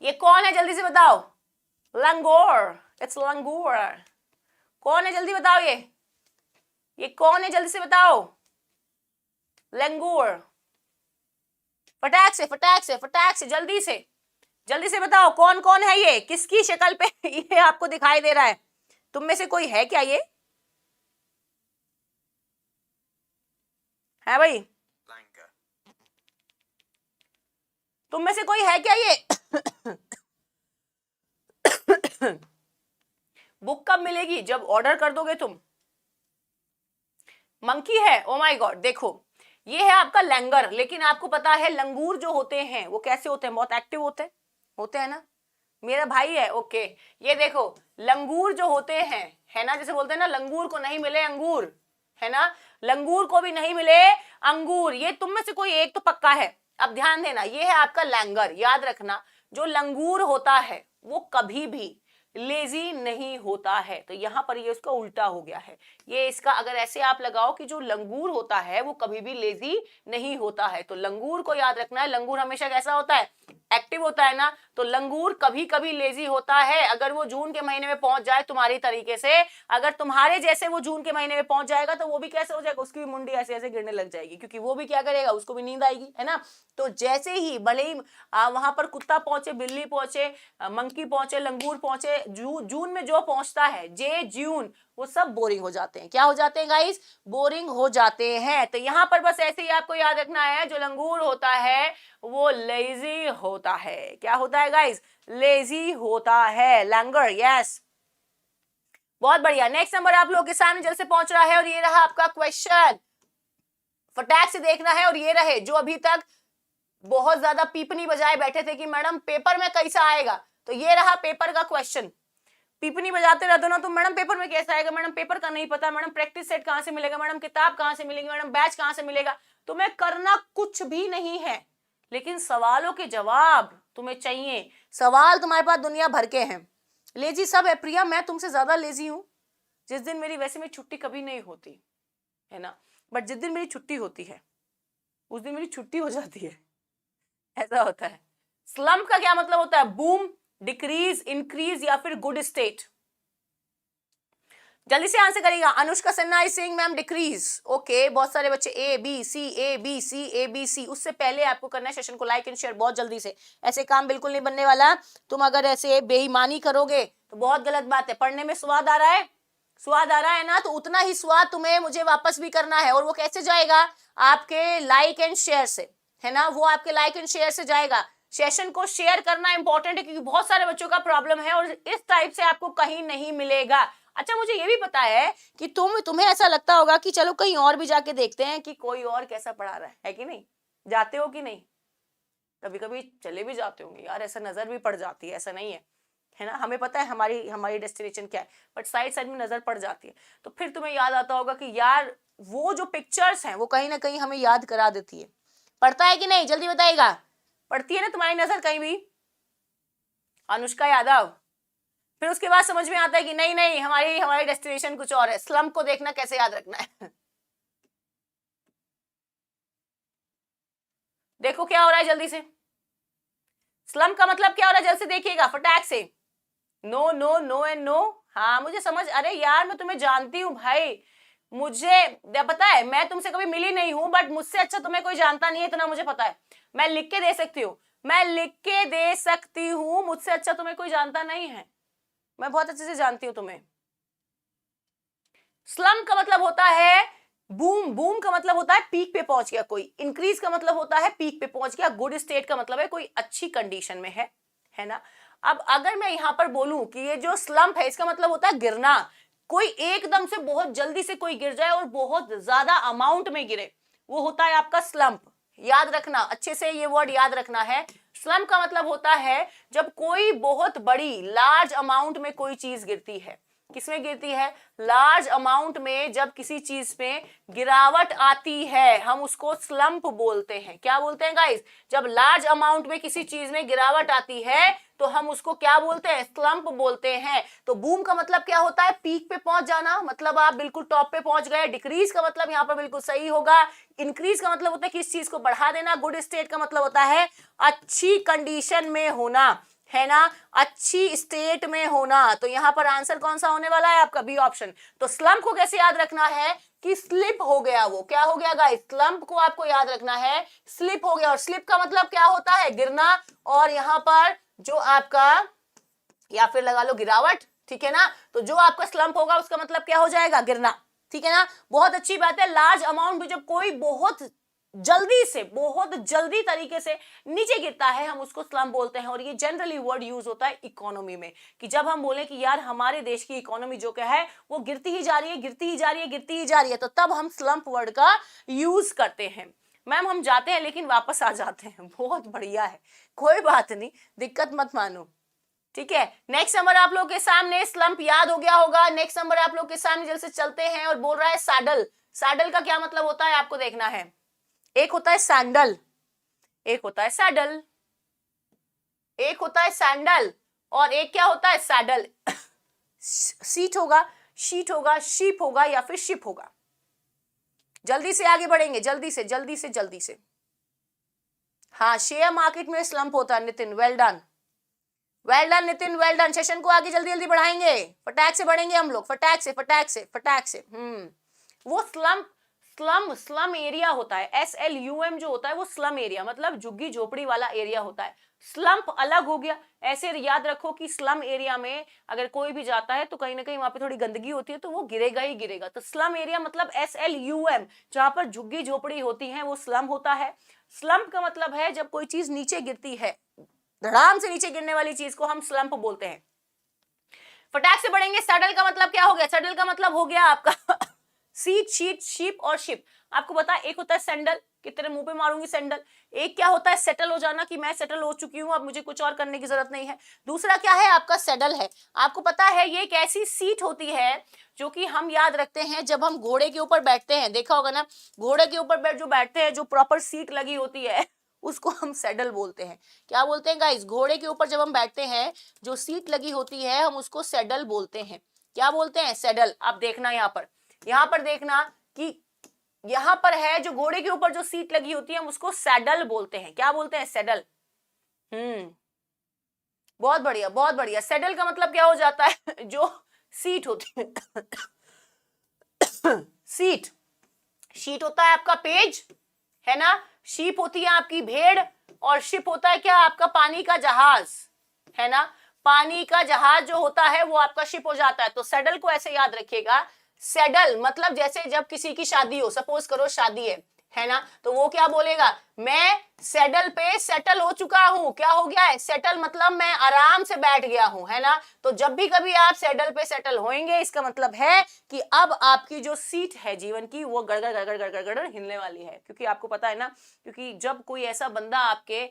ये कौन है जल्दी से बताओ, लंगूर, इट्स लंगूर। कौन है जल्दी बताओ, ये कौन है जल्दी से बताओ, लंगूर। फटाक से फटाक से फटाक से जल्दी से बताओ कौन कौन है ये, किसकी शक्ल पे ये आपको दिखाई दे रहा है, तुम में से कोई है क्या ये, है भाई, तुम में से कोई है क्या ये बुक कब मिलेगी, जब ऑर्डर कर दोगे तुम। मंकी है, ओ माय गॉड। देखो ये है आपका लैंगर, लेकिन आपको पता है लंगूर जो होते हैं वो कैसे होते हैं, बहुत एक्टिव होते हैं ना, मेरा भाई है, ओके। ये देखो लंगूर जो होते हैं, है ना, जैसे बोलते हैं ना, लंगूर को नहीं मिले अंगूर, है ना, लंगूर को भी नहीं मिले अंगूर। ये तुम में से कोई एक तो पक्का है। अब ध्यान देना, ये है आपका लैंगर। याद रखना, जो लंगूर होता है वो कभी भी लेजी नहीं होता है। तो यहां पर ये उसका उल्टा हो गया है। ये इसका अगर ऐसे आप लगाओ कि जो लंगूर होता है वो कभी भी लेजी नहीं होता है। तो लंगूर को याद रखना है, लंगूर हमेशा कैसा होता है, एक्टिव होता है ना। तो लंगूर कभी कभी लेजी होता है। अगर वो जून के महीने में पहुंच जाए तुम्हारी तरीके से, अगर तुम्हारे जैसे वो जून के महीने में पहुंच जाएगा तो वो भी कैसे हो जाएगा, उसकी भी मुंडी ऐसे ऐसे गिरने लग जाएगी, क्योंकि वो भी क्या करेगा, उसको भी नींद आएगी, है ना। तो जैसे ही भले ही वहां पर कुत्ता पहुंचे, बिल्ली पहुंचे, मंकी पहुंचे, लंगूर पहुंचे, जून में जो पहुंचता है, जून, वो सब बोरिंग हो जाते हैं। क्या हो जाते हैं गाइस? बोरिंग हो जाते हैं। तो यहां पर बस ऐसे ही आपको याद रखना है, जो लंगूर होता है वो लेजी होता है। क्या होता है गाइस? लेजी होता है, लंगर। यस, बहुत बढ़िया। नेक्स्ट नंबर आप लोग के सामने जल्द से पहुंच रहा है और ये रहा आपका क्वेश्चन। फटाक से देखना है। और ये रहे जो अभी तक बहुत ज्यादा पीपनी बजाए बैठे थे कि मैडम पेपर में कैसा आएगा, तो ये रहा पेपर का क्वेश्चन। पीपनी बजाते रहते हो ना तो मैडम पेपर में कैसा आएगा, मैडम पेपर का नहीं पता, मैडम प्रैक्टिस सेट कहां से मिलेगा, मैडम किताब कहां से मिलेगी, मैडम बैच कहां से मिलेगा। तुम्हें करना कुछ भी नहीं है, लेकिन सवालों के जवाब तुम्हें चाहिए। सवाल तुम्हारे पास दुनिया भर के हैं। लेजी सब है प्रिया, मैं तुमसे ज्यादा लेजी हूं। जिस दिन मेरी, वैसे मेरी छुट्टी कभी नहीं होती है ना, बट जिस दिन मेरी छुट्टी होती है उस दिन मेरी छुट्टी हो जाती है, ऐसा होता है। स्लम्प का क्या मतलब होता है? बूम, डिक्रीज, इंक्रीज या फिर गुड स्टेट। जल्दी से आंसर करिएगा। Anushka Sinha is saying ma'am decrease. Okay, बहुत सारे बच्चे A B C A B C A B C. उससे पहले आपको करना है सेशन को लाइक एंड शेयर बहुत जल्दी से। ऐसे काम बिल्कुल नहीं बनने वाला। तुम अगर ऐसे बेईमानी करोगे तो बहुत गलत बात है। पढ़ने में स्वाद आ रहा है, स्वाद आ रहा है ना, तो उतना ही स्वाद तुम्हें मुझे वापस भी करना है। और वो कैसे जाएगा? आपके लाइक एंड शेयर से, है ना, वो आपके लाइक एंड शेयर से जाएगा। सेशन को शेयर करना इंपॉर्टेंट है, क्योंकि बहुत सारे बच्चों का प्रॉब्लम है और इस टाइप से आपको कहीं नहीं मिलेगा। अच्छा, मुझे ये भी पता है कि तुम्हें ऐसा लगता होगा कि चलो कहीं और भी जाके देखते हैं कि कोई और कैसा पढ़ा रहा है कि नहीं? जाते हो कि नहीं? कभी कभी चले भी जाते होंगे यार, ऐसा नजर भी पड़ जाती है, ऐसा नहीं है ना। हमें पता है हमारी डेस्टिनेशन क्या है, बट साइड साइड में नजर पड़ जाती है। तो फिर तुम्हें याद आता होगा कि यार वो जो पिक्चर्स हैं वो कहीं ना कहीं हमें याद करा देती है। पढ़ता है कि नहीं? जल्दी बताइएगा। पढ़ती है ना तुम्हारी नजर कहीं भी? अनुष्का यादव। फिर उसके बाद समझ में आता है कि नहीं नहीं, हमारी डेस्टिनेशन कुछ और है। स्लम्प को देखना कैसे याद रखना है। देखो क्या हो रहा है जल्दी से। स्लम्प का मतलब क्या हो रहा है, जल्दी से देखिएगा फटाक से। No no no and no. हाँ मुझे समझ, अरे यार मैं तुम्हें जानती हूँ भाई, मुझे पता है, मैं तुमसे कभी मिली नहीं हूं, बट मुझसे अच्छा तुम्हें कोई जानता नहीं है, इतना मुझे पता है। मैं लिख के दे सकती हूँ, मैं लिख के दे सकती हूँ, मुझसे अच्छा तुम्हें कोई जानता नहीं है। मैं बहुत अच्छे से जानती हूँ तुम्हें। स्लम का मतलब होता है बूम, बूम का मतलब होता है पीक पे पहुंच गया कोई। इंक्रीज का मतलब होता है पीक पे पहुंच गया। गुड स्टेट का मतलब है कोई अच्छी कंडीशन में है ना। अब अगर मैं यहां पर बोलूं कि ये जो स्लम्प है इसका मतलब होता है गिरना। कोई एकदम से बहुत जल्दी से कोई गिर जाए और बहुत ज्यादा अमाउंट में गिरे, वो होता है आपका स्लम्प। याद रखना, अच्छे से ये वर्ड याद रखना है। स्लम्प का मतलब होता है जब कोई बहुत बड़ी लार्ज अमाउंट में कोई चीज गिरती है। किसमें गिरती है? लार्ज अमाउंट में जब किसी चीज में गिरावट आती है हम उसको स्लम्प बोलते हैं। क्या बोलते हैं गाइस? जब लार्ज अमाउंट में किसी चीज में गिरावट आती है तो हम उसको क्या बोलते हैं? स्लम्प बोलते हैं। तो बूम का मतलब क्या होता है? पीक पे पहुंच जाना, मतलब आप बिल्कुल टॉप पे पहुंच गए। डिक्रीज का मतलब यहां पर बिल्कुल सही होगा। इंक्रीज का मतलब होता है किस चीज को बढ़ा देना। गुड स्टेट का मतलब होता है अच्छी कंडीशन में होना, है ना, अच्छी स्टेट में होना। तो यहां पर आंसर कौन सा होने वाला है? आपका बी ऑप्शन। तो स्लम्प को कैसे याद रखना है कि स्लिप हो गया, वो क्या हो गया गाइस? स्लम्प को आपको याद रखना है स्लिप हो गया। और स्लिप का मतलब क्या होता है? गिरना। और यहां पर जो आपका, या फिर लगा लो गिरावट, ठीक है ना। तो जो आपका स्लम्प होगा उसका मतलब क्या हो जाएगा? गिरना, ठीक है ना। बहुत अच्छी बात है। लार्ज अमाउंट में जब कोई बहुत जल्दी तरीके से नीचे गिरता है हम उसको स्लम्प बोलते हैं। और ये जनरली वर्ड यूज होता है इकोनॉमी में, कि जब हम बोले कि यार हमारे देश की इकोनॉमी जो क्या है वो गिरती ही जा रही है, गिरती ही जा रही है, गिरती ही जा रही है, तो तब हम स्लम्प वर्ड का यूज करते हैं। मैम हम जाते हैं लेकिन वापस आ जाते हैं। बहुत बढ़िया है, कोई बात नहीं, दिक्कत मत मानो, ठीक है। नेक्स्ट नंबर आप लोग के सामने, स्लम्प याद हो गया होगा। नेक्स्ट नंबर आप लोग के सामने जल्द से चलते हैं और बोल रहा है सैडल। सैडल का क्या मतलब होता है आपको देखना है। एक होता है सैंडल, एक होता है सैडल, एक होता है सैंडल और एक क्या होता है? सैडल। सीट होगा, शीट होगा, शीप होगा या फिर शिप होगा। जल्दी से आगे बढ़ेंगे, जल्दी से जल्दी से जल्दी से। हाँ, शेयर मार्केट में स्लम्प होता है Nitin, well done, well done Nitin, well done. Session को आगे जल्दी जल्दी बढ़ाएंगे, फटाक से बढ़ेंगे हम लोग, फटाक से फटाक से फटाक से। वो स्लम एरिया होता है, SLUM जो होता है वो स्लम एरिया मतलब झुग्गी झोपड़ी वाला एरिया होता है। स्लम्प अलग हो गया। ऐसे याद रखो कि स्लम एरिया में अगर कोई भी जाता है तो कहीं ना कहीं वहां पे थोड़ी गंदगी होती है तो वो गिरेगा ही गिरेगा। तो स्लम एरिया मतलब SLUM, जहां पर झुग्गी झोपड़ी होती है वो स्लम होता है। स्लम्प का मतलब है जब कोई चीज नीचे गिरती है, धड़ाम से नीचे गिरने वाली चीज को हम स्लम्प बोलते हैं। फटाक से बढ़ेंगे। सडल का मतलब क्या हो गया? सडल का मतलब हो गया आपका सीट, शीट, शीप और शिप। आपको पता है एक होता है सैंडल, कितने मुंह पे मारूंगी सैंडल। एक क्या होता है सेटल हो जाना, कि मैं सेटल हो चुकी हूं, अब मुझे कुछ और करने की जरूरत नहीं है। दूसरा क्या है आपका सेडल है। आपको पता है ये एक ऐसी सीट होती है जो कि हम याद रखते हैं जब हम घोड़े के ऊपर बैठते हैं, देखा होगा ना, घोड़े के ऊपर जो बैठते हैं, जो प्रॉपर सीट लगी होती है उसको हम सेडल बोलते हैं। क्या बोलते हैं गाइस? घोड़े के ऊपर जब हम बैठते हैं जो सीट लगी होती है हम उसको सेडल बोलते हैं। क्या बोलते हैं? सेडल। आप देखना यहाँ पर देखना कि यहां पर है जो घोड़े के ऊपर जो सीट लगी होती है हम उसको सैडल बोलते हैं। क्या बोलते हैं? सैडल। बहुत बढ़िया, बहुत बढ़िया। सैडल का मतलब क्या हो जाता है? जो सीट होती है सीट। शीट होता है आपका पेज, है ना। शीप होती है आपकी भेड़, और शिप होता है क्या? आपका पानी का जहाज, है ना। पानी का जहाज जो होता है वो आपका शिप हो जाता है। तो सैडल को ऐसे याद रखिएगा, सैडल मतलब जैसे जब किसी की शादी हो, सपोज करो शादी है ना, तो वो क्या बोलेगा? मैं सैडल पे सेटल हो चुका हूं। क्या हो गया है? सेटल मतलब मैं आराम से बैठ गया हूं, है ना। तो जब भी कभी आप सैडल पे सेटल होंगे इसका मतलब है कि अब आपकी जो सीट है जीवन की वो गड़गड़ गड़गड़ गड़गड़ गड़गड़ हिलने वाली है। क्योंकि आपको पता है ना, क्योंकि जब कोई ऐसा बंदा आपके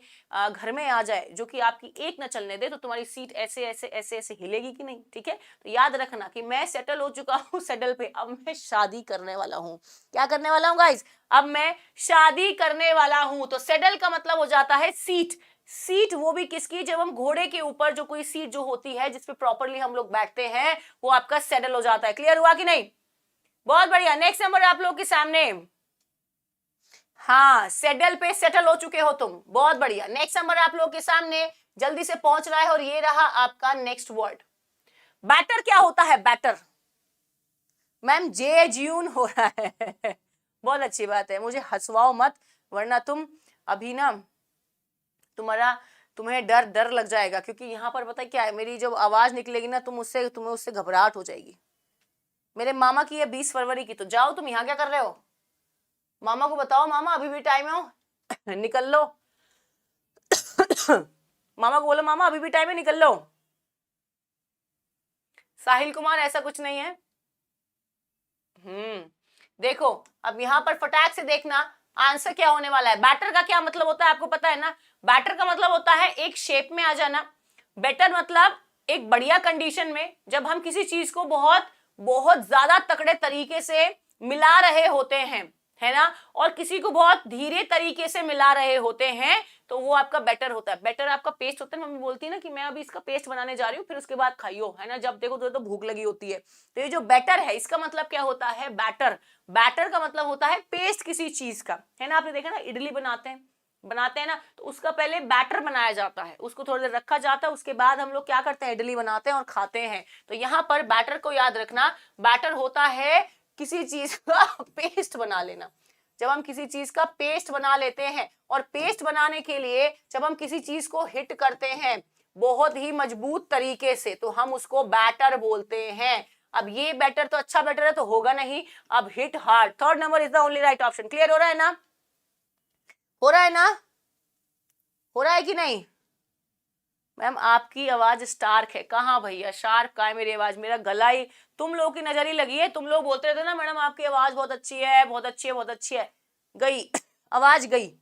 घर में आ जाए जो कि आपकी एक न चलने दे तो तुम्हारी सीट ऐसे ऐसे ऐसे ऐसे हिलेगी कि नहीं? ठीक है, तो याद रखना कि मैं सेटल हो चुका हूँ सेटल पे, अब मैं शादी करने वाला हूँ। क्या करने वाला हूँ गाइस? अब मैं शादी करने वाला हूं। तो सेडल का मतलब हो जाता है सीट। सीट वो भी किसकी? जब हम घोड़े के ऊपर जो कोई सीट जो होती है जिसपे प्रॉपरली हम लोग बैठते हैं वो आपका सेडल हो जाता है। क्लियर हुआ कि नहीं? बहुत बढ़िया। नेक्स्ट नंबर आप लोग के सामने। हाँ, सेडल पे सेटल हो चुके हो तुम, बहुत बढ़िया। नेक्स्ट नंबर आप लोग के सामने जल्दी से पहुंच रहा है और ये रहा आपका नेक्स्ट वर्ड। बैटर क्या होता है? बैटर मैम जे ज्यून हो रहा है बहुत अच्छी बात है, मुझे हंसवाओ मत वरना तुम अभी ना तुम्हें डर डर लग जाएगा। क्योंकि यहाँ पर पता है क्या है, मेरी जब आवाज निकलेगी ना तुम्हें उससे घबराहट हो जाएगी। मेरे मामा की है 20 फरवरी की, तो जाओ तुम यहाँ क्या कर रहे हो? मामा को बताओ, मामा अभी भी टाइम है निकल लो मामा को बोलो मामा अभी भी टाइम है, निकल लो। साहिल कुमार ऐसा कुछ नहीं है। देखो अब यहां पर फटाक से देखना आंसर क्या होने वाला है। बैटर का क्या मतलब होता है आपको पता है ना? बैटर का मतलब होता है एक शेप में आ जाना। बेटर मतलब एक बढ़िया कंडीशन में, जब हम किसी चीज को बहुत बहुत ज्यादा तकड़े तरीके से मिला रहे होते हैं, है ना, और किसी को बहुत धीरे तरीके से मिला रहे होते हैं तो वो आपका बेटर होता है। बेटर आपका पेस्ट होता है। मम्मी बोलती है ना कि मैं अभी इसका पेस्ट बनाने जा रही हूँ, फिर उसके बाद खाइयो, है ना, जब देखो तो भूख लगी होती है। तो ये जो बैटर है इसका मतलब क्या होता है? बैटर। बैटर का मतलब होता है पेस्ट किसी चीज का, है ना। आपने देखा ना इडली बनाते हैं ना, तो उसका पहले बैटर बनाया जाता है, उसको थोड़ी देर रखा जाता है, उसके बाद हम लोग क्या करते हैं? इडली बनाते हैं और खाते हैं। तो यहाँ पर बैटर को याद रखना, बैटर होता है किसी चीज का पेस्ट बना लेना। जब हम किसी चीज का पेस्ट बना लेते हैं, और पेस्ट बनाने के लिए जब हम किसी चीज को हिट करते हैं बहुत ही मजबूत तरीके से तो हम उसको बैटर बोलते हैं। अब ये बैटर तो अच्छा बैटर है तो होगा नहीं, अब hit hard. Third number is the only right option. Clear हो रहा है ना? हो रहा है ना? हो रहा है कि नहीं? मैम आपकी आवाज स्टार्क है। कहाँ भैया शार्प का है मेरी आवाज? मेरा गला ही तुम लोगों की नजर ही लगी है। तुम लोग बोलते रहते ना मैडम आपकी आवाज बहुत अच्छी है, बहुत अच्छी है, बहुत अच्छी है। गई आवाज, गई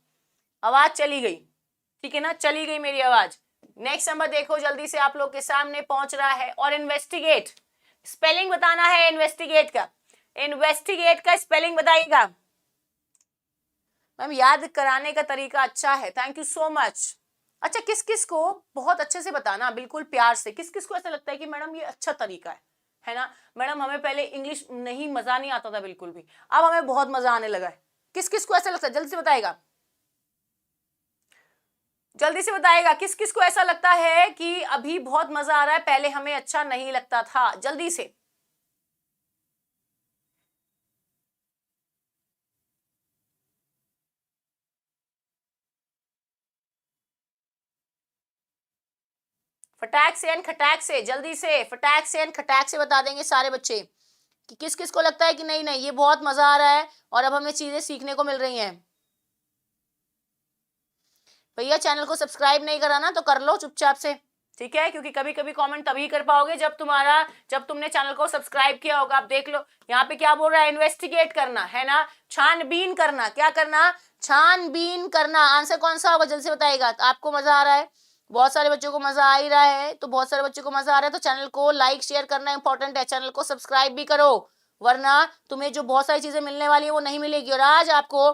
आवाज, चली गई। ठीक है ना, चली गई मेरी आवाज। नेक्स्ट नंबर देखो जल्दी से आप लोग के सामने पहुंच रहा है। और इन्वेस्टिगेट, स्पेलिंग बताना है इन्वेस्टिगेट का। इन्वेस्टिगेट का स्पेलिंग बताइएगा। मैम याद कराने का तरीका अच्छा है, थैंक यू सो मच। अच्छा, किस किस को बहुत अच्छे से बताना, बिल्कुल प्यार से, किस किस को ऐसा लगता है कि मैडम ये अच्छा तरीका है ना? मैडम हमें पहले इंग्लिश नहीं, मजा नहीं आता था बिल्कुल भी, अब हमें बहुत मजा आने लगा है। किस किस को ऐसा लगता है? जल्दी से बताएगा, जल्दी से बताएगा। किस किस को ऐसा लगता है कि अभी बहुत मजा आ रहा है, पहले हमें अच्छा नहीं लगता था? जल्दी से। फटाक से एंड खटाक से, जल्दी से फटाक से एंड खटाक से बता देंगे सारे बच्चे कि किस किस को लगता है कि नहीं नहीं ये बहुत मजा आ रहा है और अब हमें चीजें सीखने को मिल रही हैं। भैया चैनल को सब्सक्राइब नहीं करा ना तो कर लो चुपचाप से, ठीक है, क्योंकि कभी कभी कमेंट तभी कर पाओगे जब तुमने चैनल को सब्सक्राइब किया होगा। आप देख लो यहाँ पे क्या बोल रहा है, इन्वेस्टिगेट करना है ना, छानबीन करना, क्या करना, छानबीन करना। आंसर कौन सा होगा जल्दी से बताइएगा। तो आपको मजा आ रहा है, बहुत सारे बच्चों को मजा आ ही रहा है, तो बहुत सारे बच्चों को मजा आ रहा है तो चैनल को लाइक शेयर करना इंपॉर्टेंट है, चैनल को सब्सक्राइब भी करो, वरना तुम्हें जो बहुत सारी चीजें मिलने वाली है वो नहीं मिलेगी। और आज आपको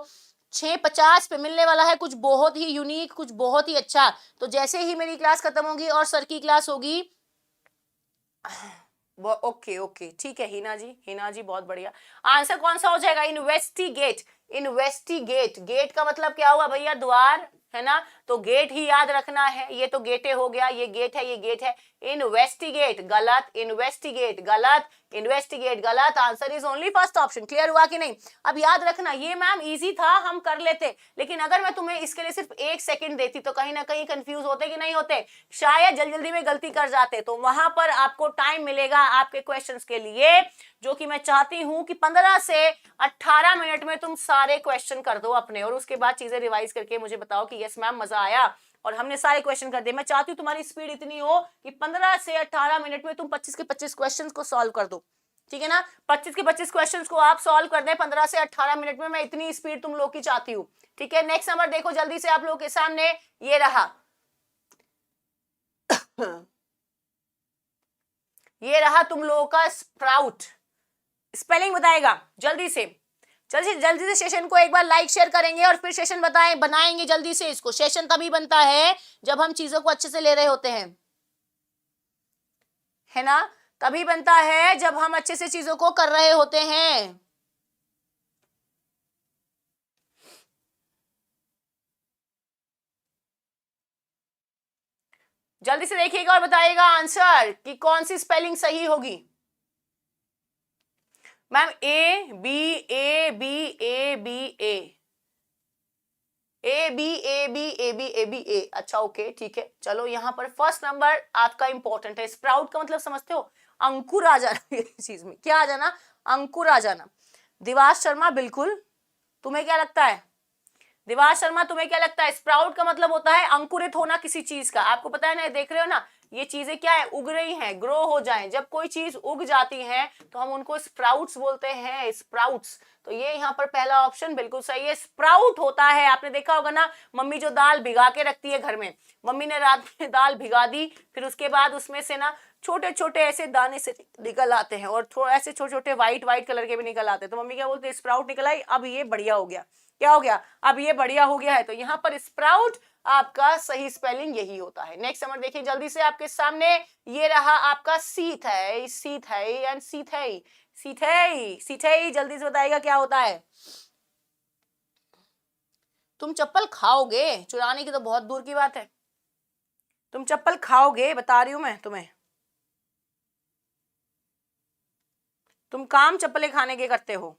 6:50 पे मिलने वाला है कुछ बहुत ही यूनिक, कुछ बहुत ही अच्छा। तो जैसे ही मेरी क्लास खत्म होगी और सर की क्लास होगी, ओके ओके ठीक है हिना जी बहुत बढ़िया। आंसर कौन सा हो जाएगा, इन्वेस्टिगेट। इन्वेस्टिगेट, गेट का मतलब क्या हुआ भैया, द्वार, है ना, तो गेट ही याद रखना है, ये तो गेटे हो गया, ये गेट है, ये गेट है। इन्वेस्टिगेट गलत, इन्वेस्टिगेट गलत, इन्वेस्टिगेट गलत। Answer is only first option. Clear हुआ कि नहीं। अब याद रखना ये मैम इजी था, हम कर लेते, लेकिन अगर मैं तुम्हें इसके लिए सिर्फ 1 सेकंड देती तो कहीं ना कहीं कंफ्यूज होते कि नहीं होते, शायद जल्दी में गलती कर जाते। तो वहां पर आपको टाइम मिलेगा आपके क्वेश्चंस के लिए, जो कि मैं चाहती हूं कि 15 से 18 मिनट में तुम सारे क्वेश्चन कर दो अपने, और उसके बाद चीजें रिवाइज करके मुझे बताओ कि यस मैम मजा आया और हमने सारे क्वेश्चन कर दिए। मैं चाहती हूँ तुम्हारी स्पीड इतनी हो कि 15 से 18 मिनट में तुम 25 के 25 क्वेश्चंस को सॉल्व कर दो, ठीक है ना। 25 के 25 क्वेश्चंस को आप सॉल्व कर दें 15 से 18 मिनट में, मैं इतनी स्पीड तुम लोग की चाहती हूँ, ठीक है। नेक्स्ट नंबर देखो जल्दी से आप लोग के सामने, ये रहा ये रहा तुम लोगों का स्प्राउट। स्पेलिंग बताएगा जल्दी से, जल्दी से सेशन को एक बार लाइक शेयर करेंगे और फिर सेशन बनाएंगे जल्दी से। इसको सेशन तभी बनता है जब हम चीजों को अच्छे से ले रहे होते हैं, है ना, तभी बनता है जब हम अच्छे से चीजों को कर रहे होते हैं। जल्दी से देखिएगा और बताइएगा आंसर कि कौन सी स्पेलिंग सही होगी। Ma'am A B A B A B A B A B A B A B A, अच्छा ओके ठीक है। चलो यहाँ पर फर्स्ट नंबर आपका इंपॉर्टेंट है। स्प्राउट का मतलब समझते हो, अंकुर आ जाना चीज में, क्या आ जाना, अंकुर आ जाना। दिवास शर्मा बिल्कुल, तुम्हें क्या लगता है, दिवास शर्मा तुम्हें क्या लगता है, स्प्राउट का मतलब होता है अंकुरित होना किसी चीज का। आपको पता है ना, देख रहे हो ना, ये चीजें क्या है, उग रही हैं, ग्रो हो जाएं। जब कोई चीज उग जाती है तो हम उनको स्प्राउट्स बोलते हैं, स्प्राउट्स। तो ये यहाँ पर पहला ऑप्शन बिल्कुल सही है, स्प्राउट होता है। आपने देखा होगा ना, मम्मी जो दाल भिगा के रखती है घर में, मम्मी ने रात में दाल भिगा दी, फिर उसके बाद उसमें से ना छोटे छोटे ऐसे दाने से निकल आते हैं, और थोड़ा ऐसे छोटे छोटे व्हाइट कलर के भी निकल आते हैं। तो मम्मी क्या बोलते हैं, स्प्राउट निकल आई, अब ये बढ़िया हो गया। क्या हो गया, अब ये बढ़िया हो गया है। तो यहाँ पर स्प्राउट आपका सही स्पेलिंग यही होता है। नेक्स्ट नंबर देखिए जल्दी से आपके सामने, ये रहा आपका सीथै, सीथै एंड सीथै, सीथै, सीथै, जल्दी से बताइएगा क्या होता है। तुम चप्पल खाओगे, चुराने की तो बहुत दूर की बात है, तुम चप्पल खाओगे, बता रही हूं मैं तुम्हें। तुम काम चप्पलें खाने के करते हो।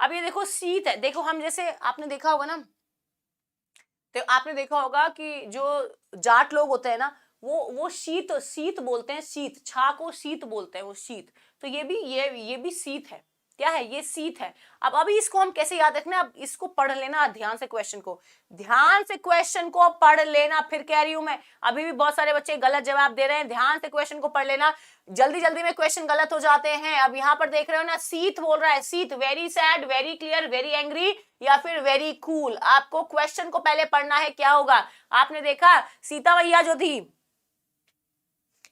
अब ये देखो शीत है, देखो हम जैसे आपने देखा होगा ना, तो आपने देखा होगा कि जो जाट लोग होते हैं ना, वो शीत शीत बोलते हैं, शीत, छा को शीत बोलते हैं, वो शीत। तो ये भी शीत है, क्या है, ये शीत है। अब अभी इसको हम कैसे याद रखना, अब इसको पढ़ लेना ध्यान से, क्वेश्चन को ध्यान से, क्वेश्चन को पढ़ लेना। फिर कह रही हूं मैं, अभी भी बहुत सारे बच्चे गलत जवाब दे रहे हैं, ध्यान से क्वेश्चन को पढ़ लेना, जल्दी जल्दी में क्वेश्चन गलत हो जाते हैं। अब यहाँ पर देख रहे हो ना, शीत बोल रहा है, शीत, very sad, very clear, very angry, या फिर वेरी कूल। आपको क्वेश्चन को पहले पढ़ना है, क्या होगा। आपने देखा सीता मैया जो थी,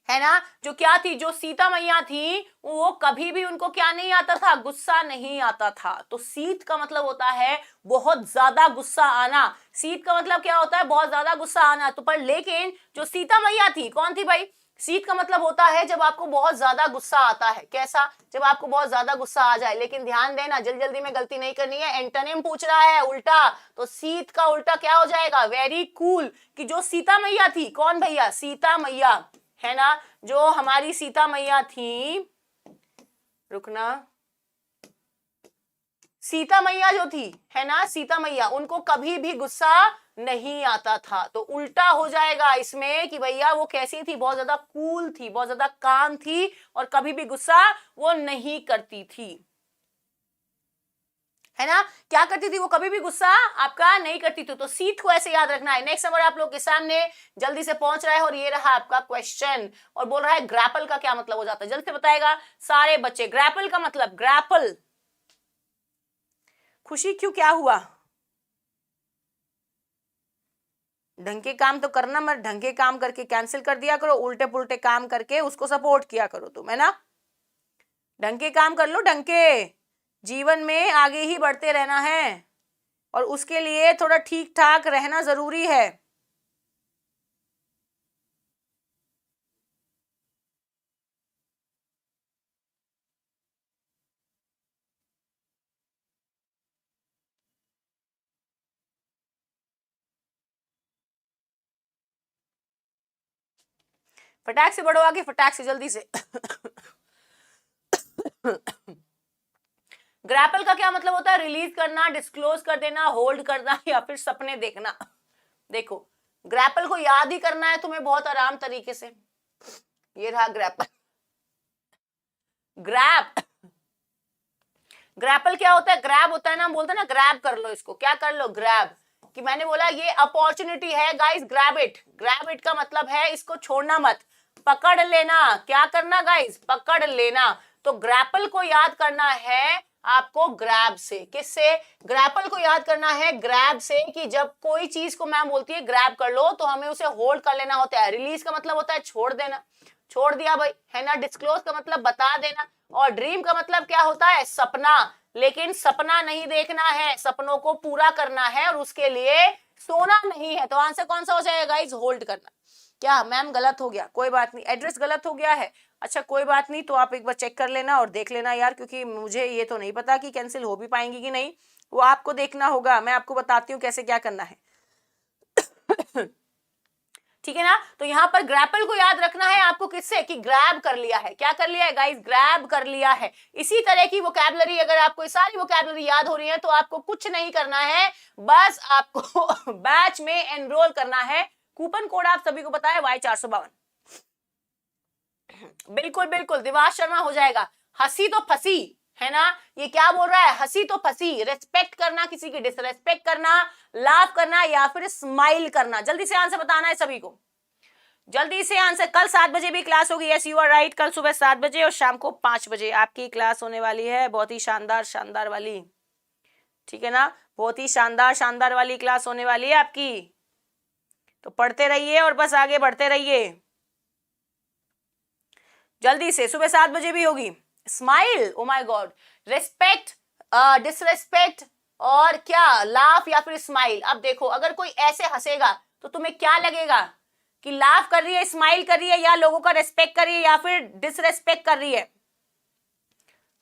है ना, जो क्या थी, जो सीता मैया थी, वो कभी भी उनको क्या नहीं आता था, गुस्सा नहीं आता था। तो शीत का मतलब होता है बहुत ज्यादा गुस्सा आना। शीत का मतलब क्या होता है, बहुत ज्यादा गुस्सा आना। तो पर लेकिन जो सीता मैया थी, कौन थी भाई, शीत का मतलब होता है जब आपको बहुत ज्यादा गुस्सा आता है। कैसा, जब आपको बहुत ज्यादा गुस्सा आ जाए। लेकिन ध्यान देना, जल्दी जल्दी में गलती नहीं करनी है, एंटोनिम पूछ रहा है उल्टा। तो शीत का उल्टा क्या हो जाएगा, वेरी कूल। कि जो सीता मैया थी, कौन भैया, सीता मैया, है ना, जो हमारी सीता मैया थी, रुकना, सीता मैया जो थी, है ना, सीता मैया, उनको कभी भी गुस्सा नहीं आता था। तो उल्टा हो जाएगा इसमें कि भैया वो कैसी थी, बहुत ज्यादा कूल थी, बहुत ज्यादा काम थी और कभी भी गुस्सा वो नहीं करती थी, है ना। क्या करती थी वो, कभी भी गुस्सा आपका नहीं करती थी। तो सीट को ऐसे याद रखना है। नेक्स्ट नंबर आप लोग के सामने जल्दी से पहुंच रहा है और ये रहा आपका क्वेश्चन और बोल रहा है ग्रैपल का क्या मतलब हो जाता है। जल्दी से बताएगा सारे बच्चे, ग्रैपल का मतलब, ग्रैपल। खुशी क्यों, क्या हुआ? ढंग के काम तो करना मत, ढंग के काम करके कैंसिल कर दिया करो, उल्टे पुल्टे काम करके उसको सपोर्ट किया करो तुम, है ना। ढंग के काम कर लो, ढंग के। जीवन में आगे ही बढ़ते रहना है और उसके लिए थोड़ा ठीक ठाक रहना जरूरी है। फटाक से बढ़ो आगे, फटाक से, जल्दी से। ग्रैपल का क्या मतलब होता है? रिलीज करना, डिस्क्लोज कर देना, होल्ड करना या फिर सपने देखना। देखो, ग्रैपल को याद ही करना है तुम्हें बहुत आराम तरीके से। ये रहा ग्रैपल। ग्रैप, ग्रैपल क्या होता है? ग्रैब होता है ना, हम बोलते हैं ना ग्रैब कर लो इसको, क्या कर लो, ग्रैब। कि मैंने बोला ये अपॉर्चुनिटी है guys, grab it. Grab it का मतलब है इसको छोड़ना मत, पकड़ लेना। क्या करना गाइस? पकड़ लेना। तो ग्रैपल को याद करना है आपको ग्रैब से। किससे? ग्रैपल को याद करना है ग्रैब से, कि जब कोई चीज को मैम बोलती है ग्रैब कर लो तो हमें उसे होल्ड कर लेना होता है। रिलीज का मतलब होता है छोड़ देना, छोड़ दिया भाई, है ना। डिस्क्लोज का मतलब बता देना। और ड्रीम का मतलब क्या होता है? सपना। लेकिन सपना नहीं देखना है, सपनों को पूरा करना है और उसके लिए सोना नहीं है। तो आंसर कौन सा हो जाएगा गाइस? होल्ड करना। क्या मैम गलत हो गया? कोई बात नहीं, एड्रेस गलत हो गया है, अच्छा कोई बात नहीं। तो आप एक बार चेक कर लेना और देख लेना यार, क्योंकि मुझे ये तो नहीं पता कि कैंसिल हो भी पाएंगी कि नहीं, वो आपको देखना होगा। मैं आपको बताती हूँ कैसे क्या करना है। ठीक है ना। तो यहां पर ग्रैपल को याद रखना है आपको किससे, कि ग्रैब कर लिया है। क्या कर लिया है गाइस? ग्रैब कर लिया है। इसी तरह की वोकैबुलरी, अगर आपको सारी वोकैबुलरी याद हो रही है तो आपको कुछ नहीं करना है, बस आपको बैच में एनरोल करना है। कूपन कोड आप सभी को पता है Y452। बिल्कुल बिल्कुल, दिवाश शर्मा हो जाएगा। हंसी तो फंसी, है ना। ये क्या बोल रहा है? हंसी तो फंसी, रेस्पेक्ट करना, किसी की डिसरेस्पेक्ट करना, लाफ करना या फिर स्माइल करना। जल्दी से आंसर बताना है सभी को, जल्दी से आंसर। कल 7 बजे भी क्लास होगी, यस यू आर राइट। कल सुबह 7 बजे और शाम को 5 बजे आपकी क्लास होने वाली है, बहुत ही शानदार शानदार वाली, ठीक है ना। बहुत ही शानदार शानदार वाली क्लास होने वाली है आपकी। तो पढ़ते रहिए और बस आगे बढ़ते रहिए जल्दी से। सुबह 7 बजे भी होगी। Smile, oh my God, respect, disrespect और क्या, लाफ या फिर स्माइल। अब देखो, अगर कोई ऐसे हंसेगा तो तुम्हें क्या लगेगा कि लाफ कर रही है, स्माइल कर रही है, या लोगों का रेस्पेक्ट कर रही है या फिर डिसरेस्पेक्ट कर रही है?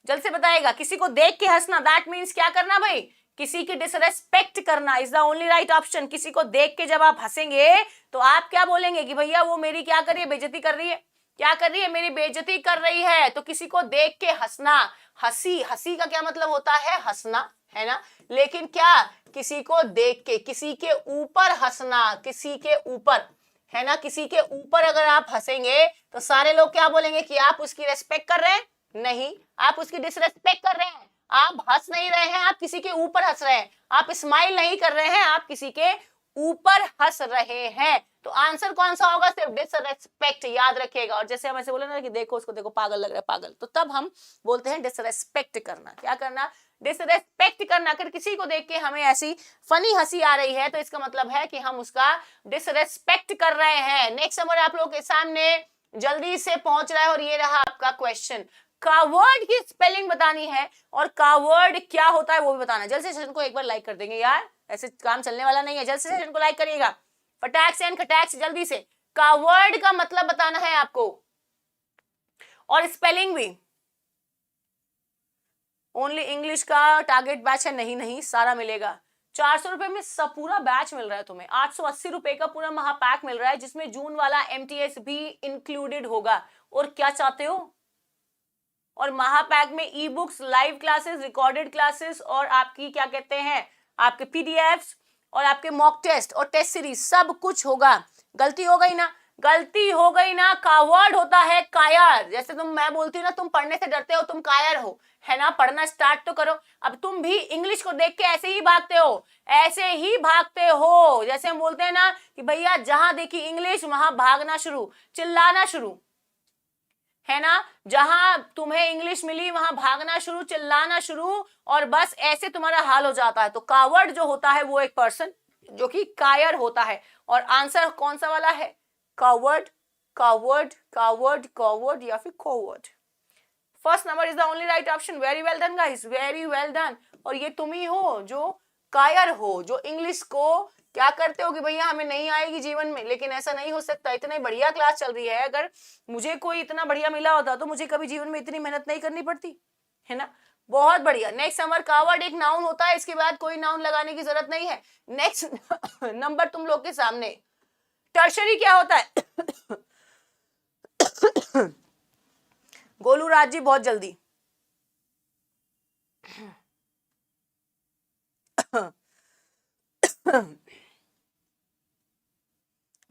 जल्द से बताएगा। किसी को देख के हंसना, दैट मीन्स क्या करना भाई? किसी की डिसरेस्पेक्ट करना is the only right option. किसी को देख के जब आप हंसेंगे तो आप क्या बोलेंगे कि भैया वो मेरी क्या कर रही है? बेइज्जती कर रही है। क्या कर रही है? मेरी बेइज्जती कर रही है। तो किसी को देख के हंसना, हंसी, हंसी का क्या मतलब होता है? हंसना, है ना। लेकिन क्या, किसी को देख के, किसी के ऊपर हंसना, किसी के ऊपर, है ना। किसी के ऊपर अगर आप हंसेंगे तो सारे लोग क्या बोलेंगे कि आप उसकी रेस्पेक्ट कर रहे हैं? नहीं, आप उसकी डिसरेस्पेक्ट कर रहे हैं। आप हंस नहीं रहे हैं, आप किसी के ऊपर हंस रहे हैं। आप स्माइल नहीं कर रहे हैं, आप किसी के ऊपर हंस रहे हैं। तो आंसर कौन सा होगा? सिर्फ डिसरेस्पेक्ट, याद रखिएगा। और जैसे हम ऐसे बोले ना कि देखो उसको, देखो पागल लग रहा है, पागल, तो तब हम बोलते हैं डिसरेस्पेक्ट करना। क्या करना? डिसरेस्पेक्ट करना। अगर किसी को देख के हमें ऐसी फनी हंसी आ रही है तो इसका मतलब है कि हम उसका डिसरेस्पेक्ट कर रहे हैं। नेक्स्ट नंबर आप लोगों के सामने जल्दी से पहुंच रहा है और ये रहा आपका क्वेश्चन। कावर्ड की स्पेलिंग बतानी है और कावर्ड क्या होता है वो भी बताना है। जल्द से सेशन को एक बार लाइक कर देंगे यार, ऐसे काम चलने वाला नहीं है। जल्द से सेशन को लाइक करिएगा, फटाक से एंड खटाक से, जल्दी से। कावर्ड का मतलब बताना है आपको और स्पेलिंग भी। ओनली इंग्लिश का टारगेट बैच है? नहीं नहीं, सारा मिलेगा। 400 रुपए में सब पूरा बैच मिल रहा है तुम्हें। 880 रुपए का पूरा महापैक मिल रहा है, जिसमें जून वाला MTS भी इंक्लूडेड होगा। और क्या चाहते हो? और महापैक में e books, live classes, recorded classes और आपकी क्या कहते हैं आपके पीडीएफ्स और आपके मॉक टेस्ट और टेस्ट सीरीज सब कुछ होगा। गलती हो गई ना, गलती हो गई ना, कावर्ड होता है कायर। जैसे मैं बोलती हूँ ना तुम पढ़ने से डरते हो, तुम कायर हो, है ना। पढ़ना स्टार्ट तो करो। अब तुम भी इंग्लिश को देख के ऐसे ही भागते हो, ऐसे ही भागते हो। जैसे हम बोलते हैं ना कि भैया जहां देखी इंग्लिश वहां भागना शुरू, चिल्लाना शुरू, है ना। जहां तुम्हें इंग्लिश मिली वहां भागना शुरू, चिल्लाना शुरू, और बस ऐसे तुम्हारा हाल हो जाता है। तो कावर्ड जो होता है वो एक पर्सन जो कि कायर होता है। और आंसर कौन सा वाला है? कावर्ड, कावर्ड, कावर्ड, कावर्ड या फिर coward. First number is the only right option. Very well done guys, very well done. और ये तुम ही हो जो कायर हो, जो इंग्लिश को क्या करते हो कि भैया हमें नहीं आएगी जीवन में। लेकिन ऐसा नहीं हो सकता, इतनी बढ़िया क्लास चल रही है, अगर मुझे कोई इतना बढ़िया मिला होता तो मुझे कभी जीवन में इतनी मेहनत नहीं करनी पड़ती, है ना। बहुत बढ़िया। नेक्स्ट नंबर, कावर्ड एक नाउन होता है, इसके बाद कोई नाउन लगाने की जरूरत नहीं है। नेक्स्ट नंबर तुम लोग के सामने, टर्शरी क्या होता है? गोलू राज जी बहुत जल्दी।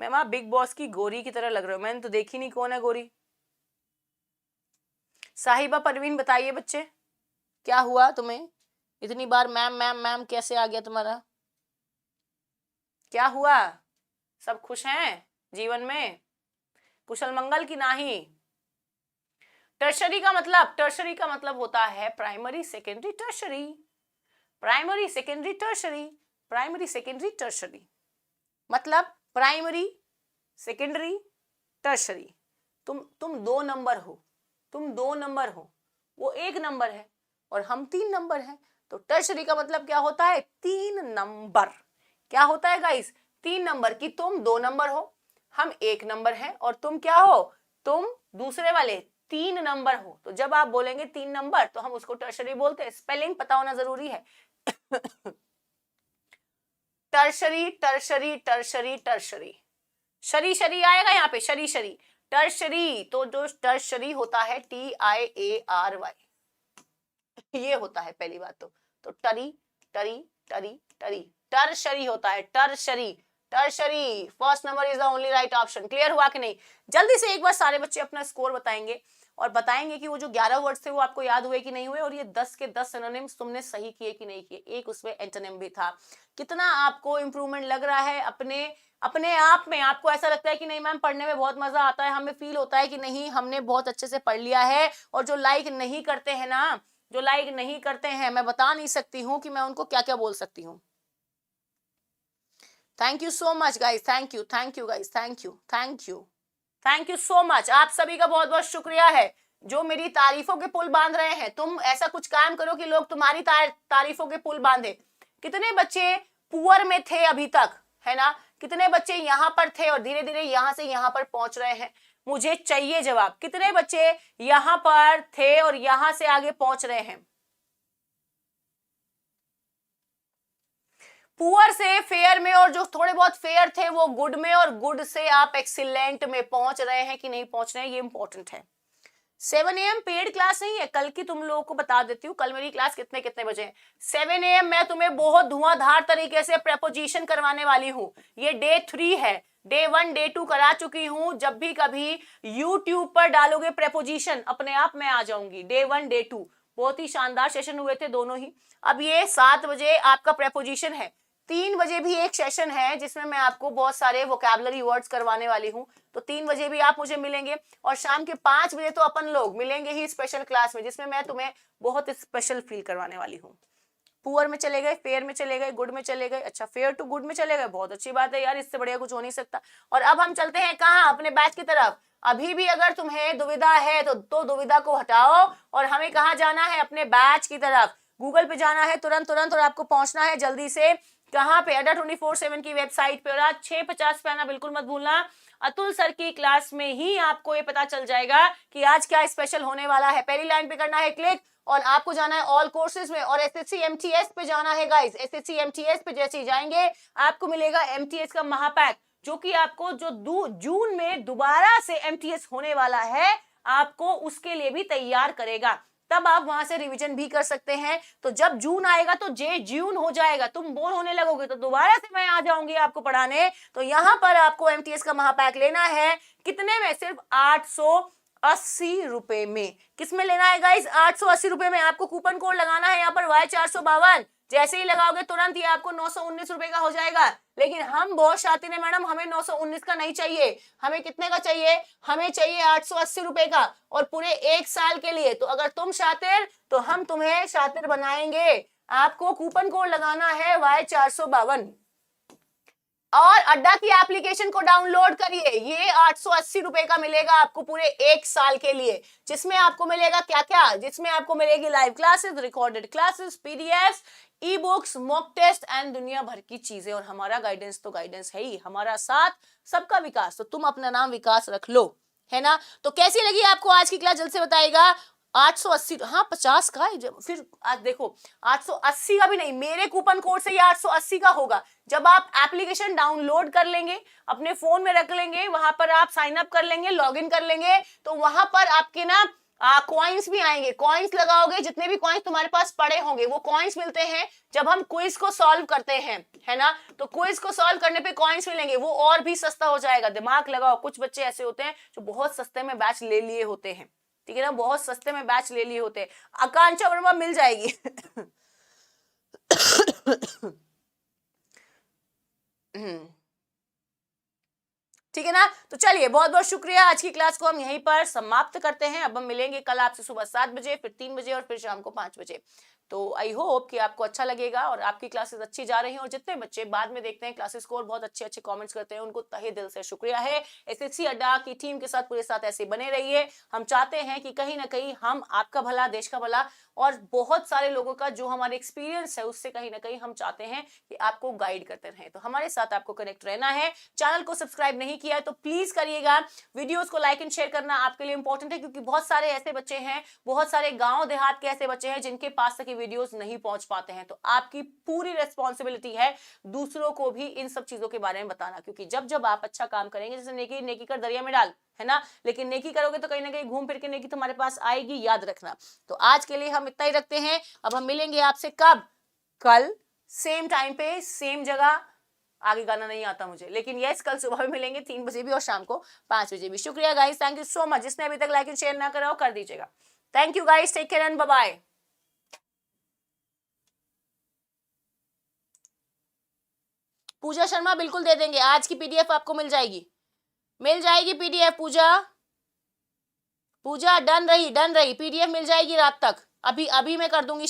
मैम आप बिग बॉस की गोरी की तरह लग रहे हो। मैंने तो देखी नहीं, कौन है गोरी? साहिबा परवीन बताइए बच्चे, क्या हुआ तुम्हें? इतनी बार मैम मैम मैम कैसे आ गया तुम्हारा? क्या हुआ? सब खुश हैं जीवन में? कुशल मंगल की नहीं? टर्शरी का मतलब, टर्शरी का मतलब होता है primary, secondary, tertiary. Primary, secondary, tertiary, primary, secondary, tertiary. मतलब प्राइमरी, सेकेंडरी, टर्शरी। तुम 2 नंबर हो, तुम 2 नंबर हो, वो 1 नंबर है और हम 3 नंबर हैं। तो टर्शरी का मतलब क्या होता है? 3 नंबर। क्या होता है गाइस? 3 नंबर की तुम 2 नंबर हो, हम 1 नंबर हैं, और तुम क्या हो? तुम दूसरे वाले 3 नंबर हो। तो जब आप बोलेंगे 3 नंबर तो हम उसको टर्शरी बोलते हैं। स्पेलिंग पता होना जरूरी है। टर्शरी, टर्शरी, टर्शरी, टर्शरी, शरी शरी आएगा यहाँ पे, शरी शरी, टर्शरी। तो जो टर्शरी होता है TIARY, ये होता है पहली बात। तो टरी, टरी, टरी, टरी, टर्शरी होता है, tertiary, tertiary. First number is the only right option. Clear हुआ कि नहीं? जल्दी से एक बार सारे बच्चे अपना स्कोर बताएंगे और बताएंगे कि वो जो 11 वर्ड्स थे वो आपको याद हुए कि नहीं हुए, और ये 10 के 10 सिनोनिम्स तुमने सही किए कि नहीं किए। एक उसमें एंटोनिम भी था। कितना आपको इंप्रूवमेंट लग रहा है अपने आप में? आपको ऐसा लगता है कि नहीं मैम पढ़ने में बहुत मजा आता है, हमें फील होता है कि नहीं हमने बहुत अच्छे से पढ़ लिया है। और जो लाइक नहीं करते हैं ना, जो लाइक नहीं करते हैं, मैं बता नहीं सकती हूँ कि मैं उनको क्या क्या बोल सकती हूँ। Thank you so much guys, thank you, thank you guys, thank you, thank you, thank you so much. आप सभी का बहुत बहुत शुक्रिया है जो मेरी तारीफों के पुल बांध रहे हैं। तुम ऐसा कुछ काम करो कि लोग तुम्हारी तारीफों के पुल बांधे। कितने बच्चे पुअर में थे अभी तक, है ना? कितने बच्चे यहाँ पर थे और धीरे धीरे यहाँ से यहाँ पर पहुंच रहे हैं? मुझे चाहिए जवाब। कितने बच्चे यहाँ पर थे और यहाँ से आगे पहुंच रहे हैं? पुअर से फेयर में, और जो थोड़े बहुत फेयर थे वो गुड में, और गुड से आप एक्सीलेंट में पहुंच रहे हैं कि नहीं पहुंच रहे हैं, ये इंपॉर्टेंट है। 7 AM पेड क्लास नहीं है, कल की तुम लोगों को बता देती हूँ कल मेरी क्लास कितने कितने बजे है। 7 AM मैं तुम्हें बहुत धुआंधार तरीके से प्रेपोजिशन करवाने वाली हूँ। ये डे 3 है, डे 1 डे 2 करा चुकी हूँ। जब भी कभी यूट्यूब पर डालोगे प्रेपोजिशन अपने आप मैं आ जाऊंगी। डे 1 डे 2 बहुत ही शानदार सेशन हुए थे दोनों ही। अब ये 7 बजे आपका प्रेपोजिशन है, 3 बजे भी एक सेशन है जिसमें मैं आपको बहुत सारे वोकैबुलरी वर्ड्स करवाने वाली हूँ। तो 3 बजे भी आप मुझे मिलेंगे, और शाम के 5 बजे तो अपन लोग मिलेंगे ही स्पेशल क्लास में, जिसमें मैं तुम्हें बहुत स्पेशल फील करवाने वाली हूँ। पुअर में चले गए, फेयर में चले गए, गुड में चले गए। अच्छा, फेयर टू गुड में चले गए, बहुत अच्छी बात है यार, इससे बढ़िया कुछ हो नहीं सकता। और अब हम चलते हैं कहाँ? अपने बैच की तरफ। अभी भी अगर तुम्हें दुविधा है तो दुविधा को हटाओ, और हमें कहाँ जाना है? अपने बैच की तरफ। गूगल पे जाना है तुरंत तुरंत, और आपको पहुंचना है जल्दी से कहाँ पे? अड्डा 24/7 की वेबसाइट पे। और आज 6:50 पे आना बिल्कुल मत भूलना। अतुल सर की क्लास में ही आपको ये पता चल जाएगा कि आज क्या स्पेशल होने वाला है। पहली लाइन पे करना है क्लिक, और आपको जाना है ऑल कोर्सेज में, और SSC MTS पे जाना है गाइस। SSC MTS पे जैसे ही जाएंगे आपको मिलेगा MTS का महापैक, जो कि आपको जो जून में दोबारा से MTS होने वाला है, आपको उसके लिए भी तैयार करेगा, तब आप वहां से रिवीजन भी कर सकते हैं। तो जब जून आएगा तो जून हो जाएगा, तुम बोर होने लगोगे तो दोबारा से मैं आ जाऊंगी आपको पढ़ाने। तो यहाँ पर आपको एमटीएस का महापैक लेना है, कितने में? सिर्फ 880 रुपए में। किसमें लेना है गाइस? 880 रुपए में। आपको कूपन कोड लगाना है यहाँ पर Y452, जैसे ही लगाओगे तुरंत ये आपको 919 रुपए का हो जाएगा। लेकिन हम बहुत शातिर हैं मैडम, हमें 919 का नहीं चाहिए, हमें कितने का चाहिए? हमें चाहिए 880 रुपए का, और पूरे 1 साल के लिए। तो अगर तुम शातिर तो हम तुम्हें शातिर बनाएंगे। आपको कूपन कोड लगाना है Y452 और अड्डा की एप्लीकेशन को डाउनलोड करिए। ये 880 रुपए का मिलेगा आपको पूरे 1 साल के लिए, जिसमें आपको मिलेगा क्या क्या? जिसमें आपको मिलेगी live classes, recorded classes, PDF, e books, mock test and दुनिया भर की चीजें। और हमारा गाइडेंस तो गाइडेंस है ही, हमारा साथ सबका विकास। तो तुम अपना नाम विकास रख लो, है ना? तो कैसी लगी आपको आज की क्लास? जल्द से बताइएगा। 880, हाँ 50 का है। फिर आज देखो 880 का भी नहीं, मेरे कूपन कोड से ये 880 का होगा। जब आप एप्लीकेशन डाउनलोड कर लेंगे, अपने फोन में रख लेंगे, वहां पर आप साइन अप कर लेंगे, लॉगिन कर लेंगे, तो वहां पर आपके ना कॉइन्स भी आएंगे। कॉइन्स लगाओगे, जितने भी कॉइन्स तुम्हारे पास पड़े होंगे वो कॉइन्स मिलते हैं जब हम क्विज को सॉल्व करते हैं, है ना? तो क्विज को सॉल्व करने पे कॉइन्स मिलेंगे, वो और भी सस्ता हो जाएगा। दिमाग लगाओ, कुछ बच्चे ऐसे होते हैं जो बहुत सस्ते में बैच ले लिए होते हैं, ठीक है ना? बहुत सस्ते में बैच ले लिए होते हैं। आकांक्षा वर्मा मिल जाएगी। ठीक है ना? तो चलिए, बहुत बहुत शुक्रिया। आज की क्लास को हम यहीं पर समाप्त करते हैं। अब हम मिलेंगे कल आपसे सुबह 7 बजे, फिर 3 बजे और फिर शाम को 5 बजे। तो आई होप कि आपको अच्छा लगेगा और आपकी क्लासेस अच्छी जा रही हैं। और जितने बच्चे बाद में देखते हैं क्लासेस को और बहुत अच्छे अच्छे कमेंट्स करते हैं, उनको तहे दिल से शुक्रिया है। एसएससी अड्डा की टीम के साथ पूरे साथ ऐसे बने रहिए। हम चाहते हैं कि कहीं ना कहीं हम आपका भला, देश का भला और बहुत सारे लोगों का जो हमारे एक्सपीरियंस है उससे कहीं ना कहीं हम चाहते हैं कि आपको गाइड करते रहें। तो हमारे साथ आपको कनेक्ट रहना है। चैनल को सब्सक्राइब नहीं किया है तो प्लीज करिएगा। वीडियोस को लाइक एंड शेयर करना आपके लिए इंपॉर्टेंट है, क्योंकि बहुत सारे ऐसे बच्चे हैं, बहुत सारे गांव देहात के ऐसे बच्चे हैं जिनके पास तक वीडियोस नहीं पहुंच पाते हैं। तो आपकी पूरी रिस्पॉन्सिबिलिटी है दूसरों को भी इन सब चीजों के बारे में बताना, क्योंकि जब जब आप अच्छा काम करेंगे, जैसे नेकी नेकी कर दरिया में डाल, है ना? लेकिन नेकी करोगे तो कहीं ना कहीं घूम फिर के नेकी तुम्हारे पास आएगी, याद रखना। तो आज के लिए हम इतना ही रखते हैं। अब हम मिलेंगे आपसे कब? कल सेम टाइम पे सेम जगह। आगे गाना नहीं आता मुझे, लेकिन यस, कल सुबह भी मिलेंगे 3 बजे भी और शाम को 5 बजे भी। शुक्रिया guys, thank you so much. जिसने अभी तक लाइक एंड शेयर ना करा हो कर दीजिएगा। Thank you guys, take care and bye bye. Pooja Sharma बिल्कुल दे देंगे, आज की पीडीएफ आपको मिल जाएगी, मिल जाएगी पीडीएफ। पूजा पूजा डन रही, डन रही, पीडीएफ मिल जाएगी रात तक। अभी मैं कर दूंगी।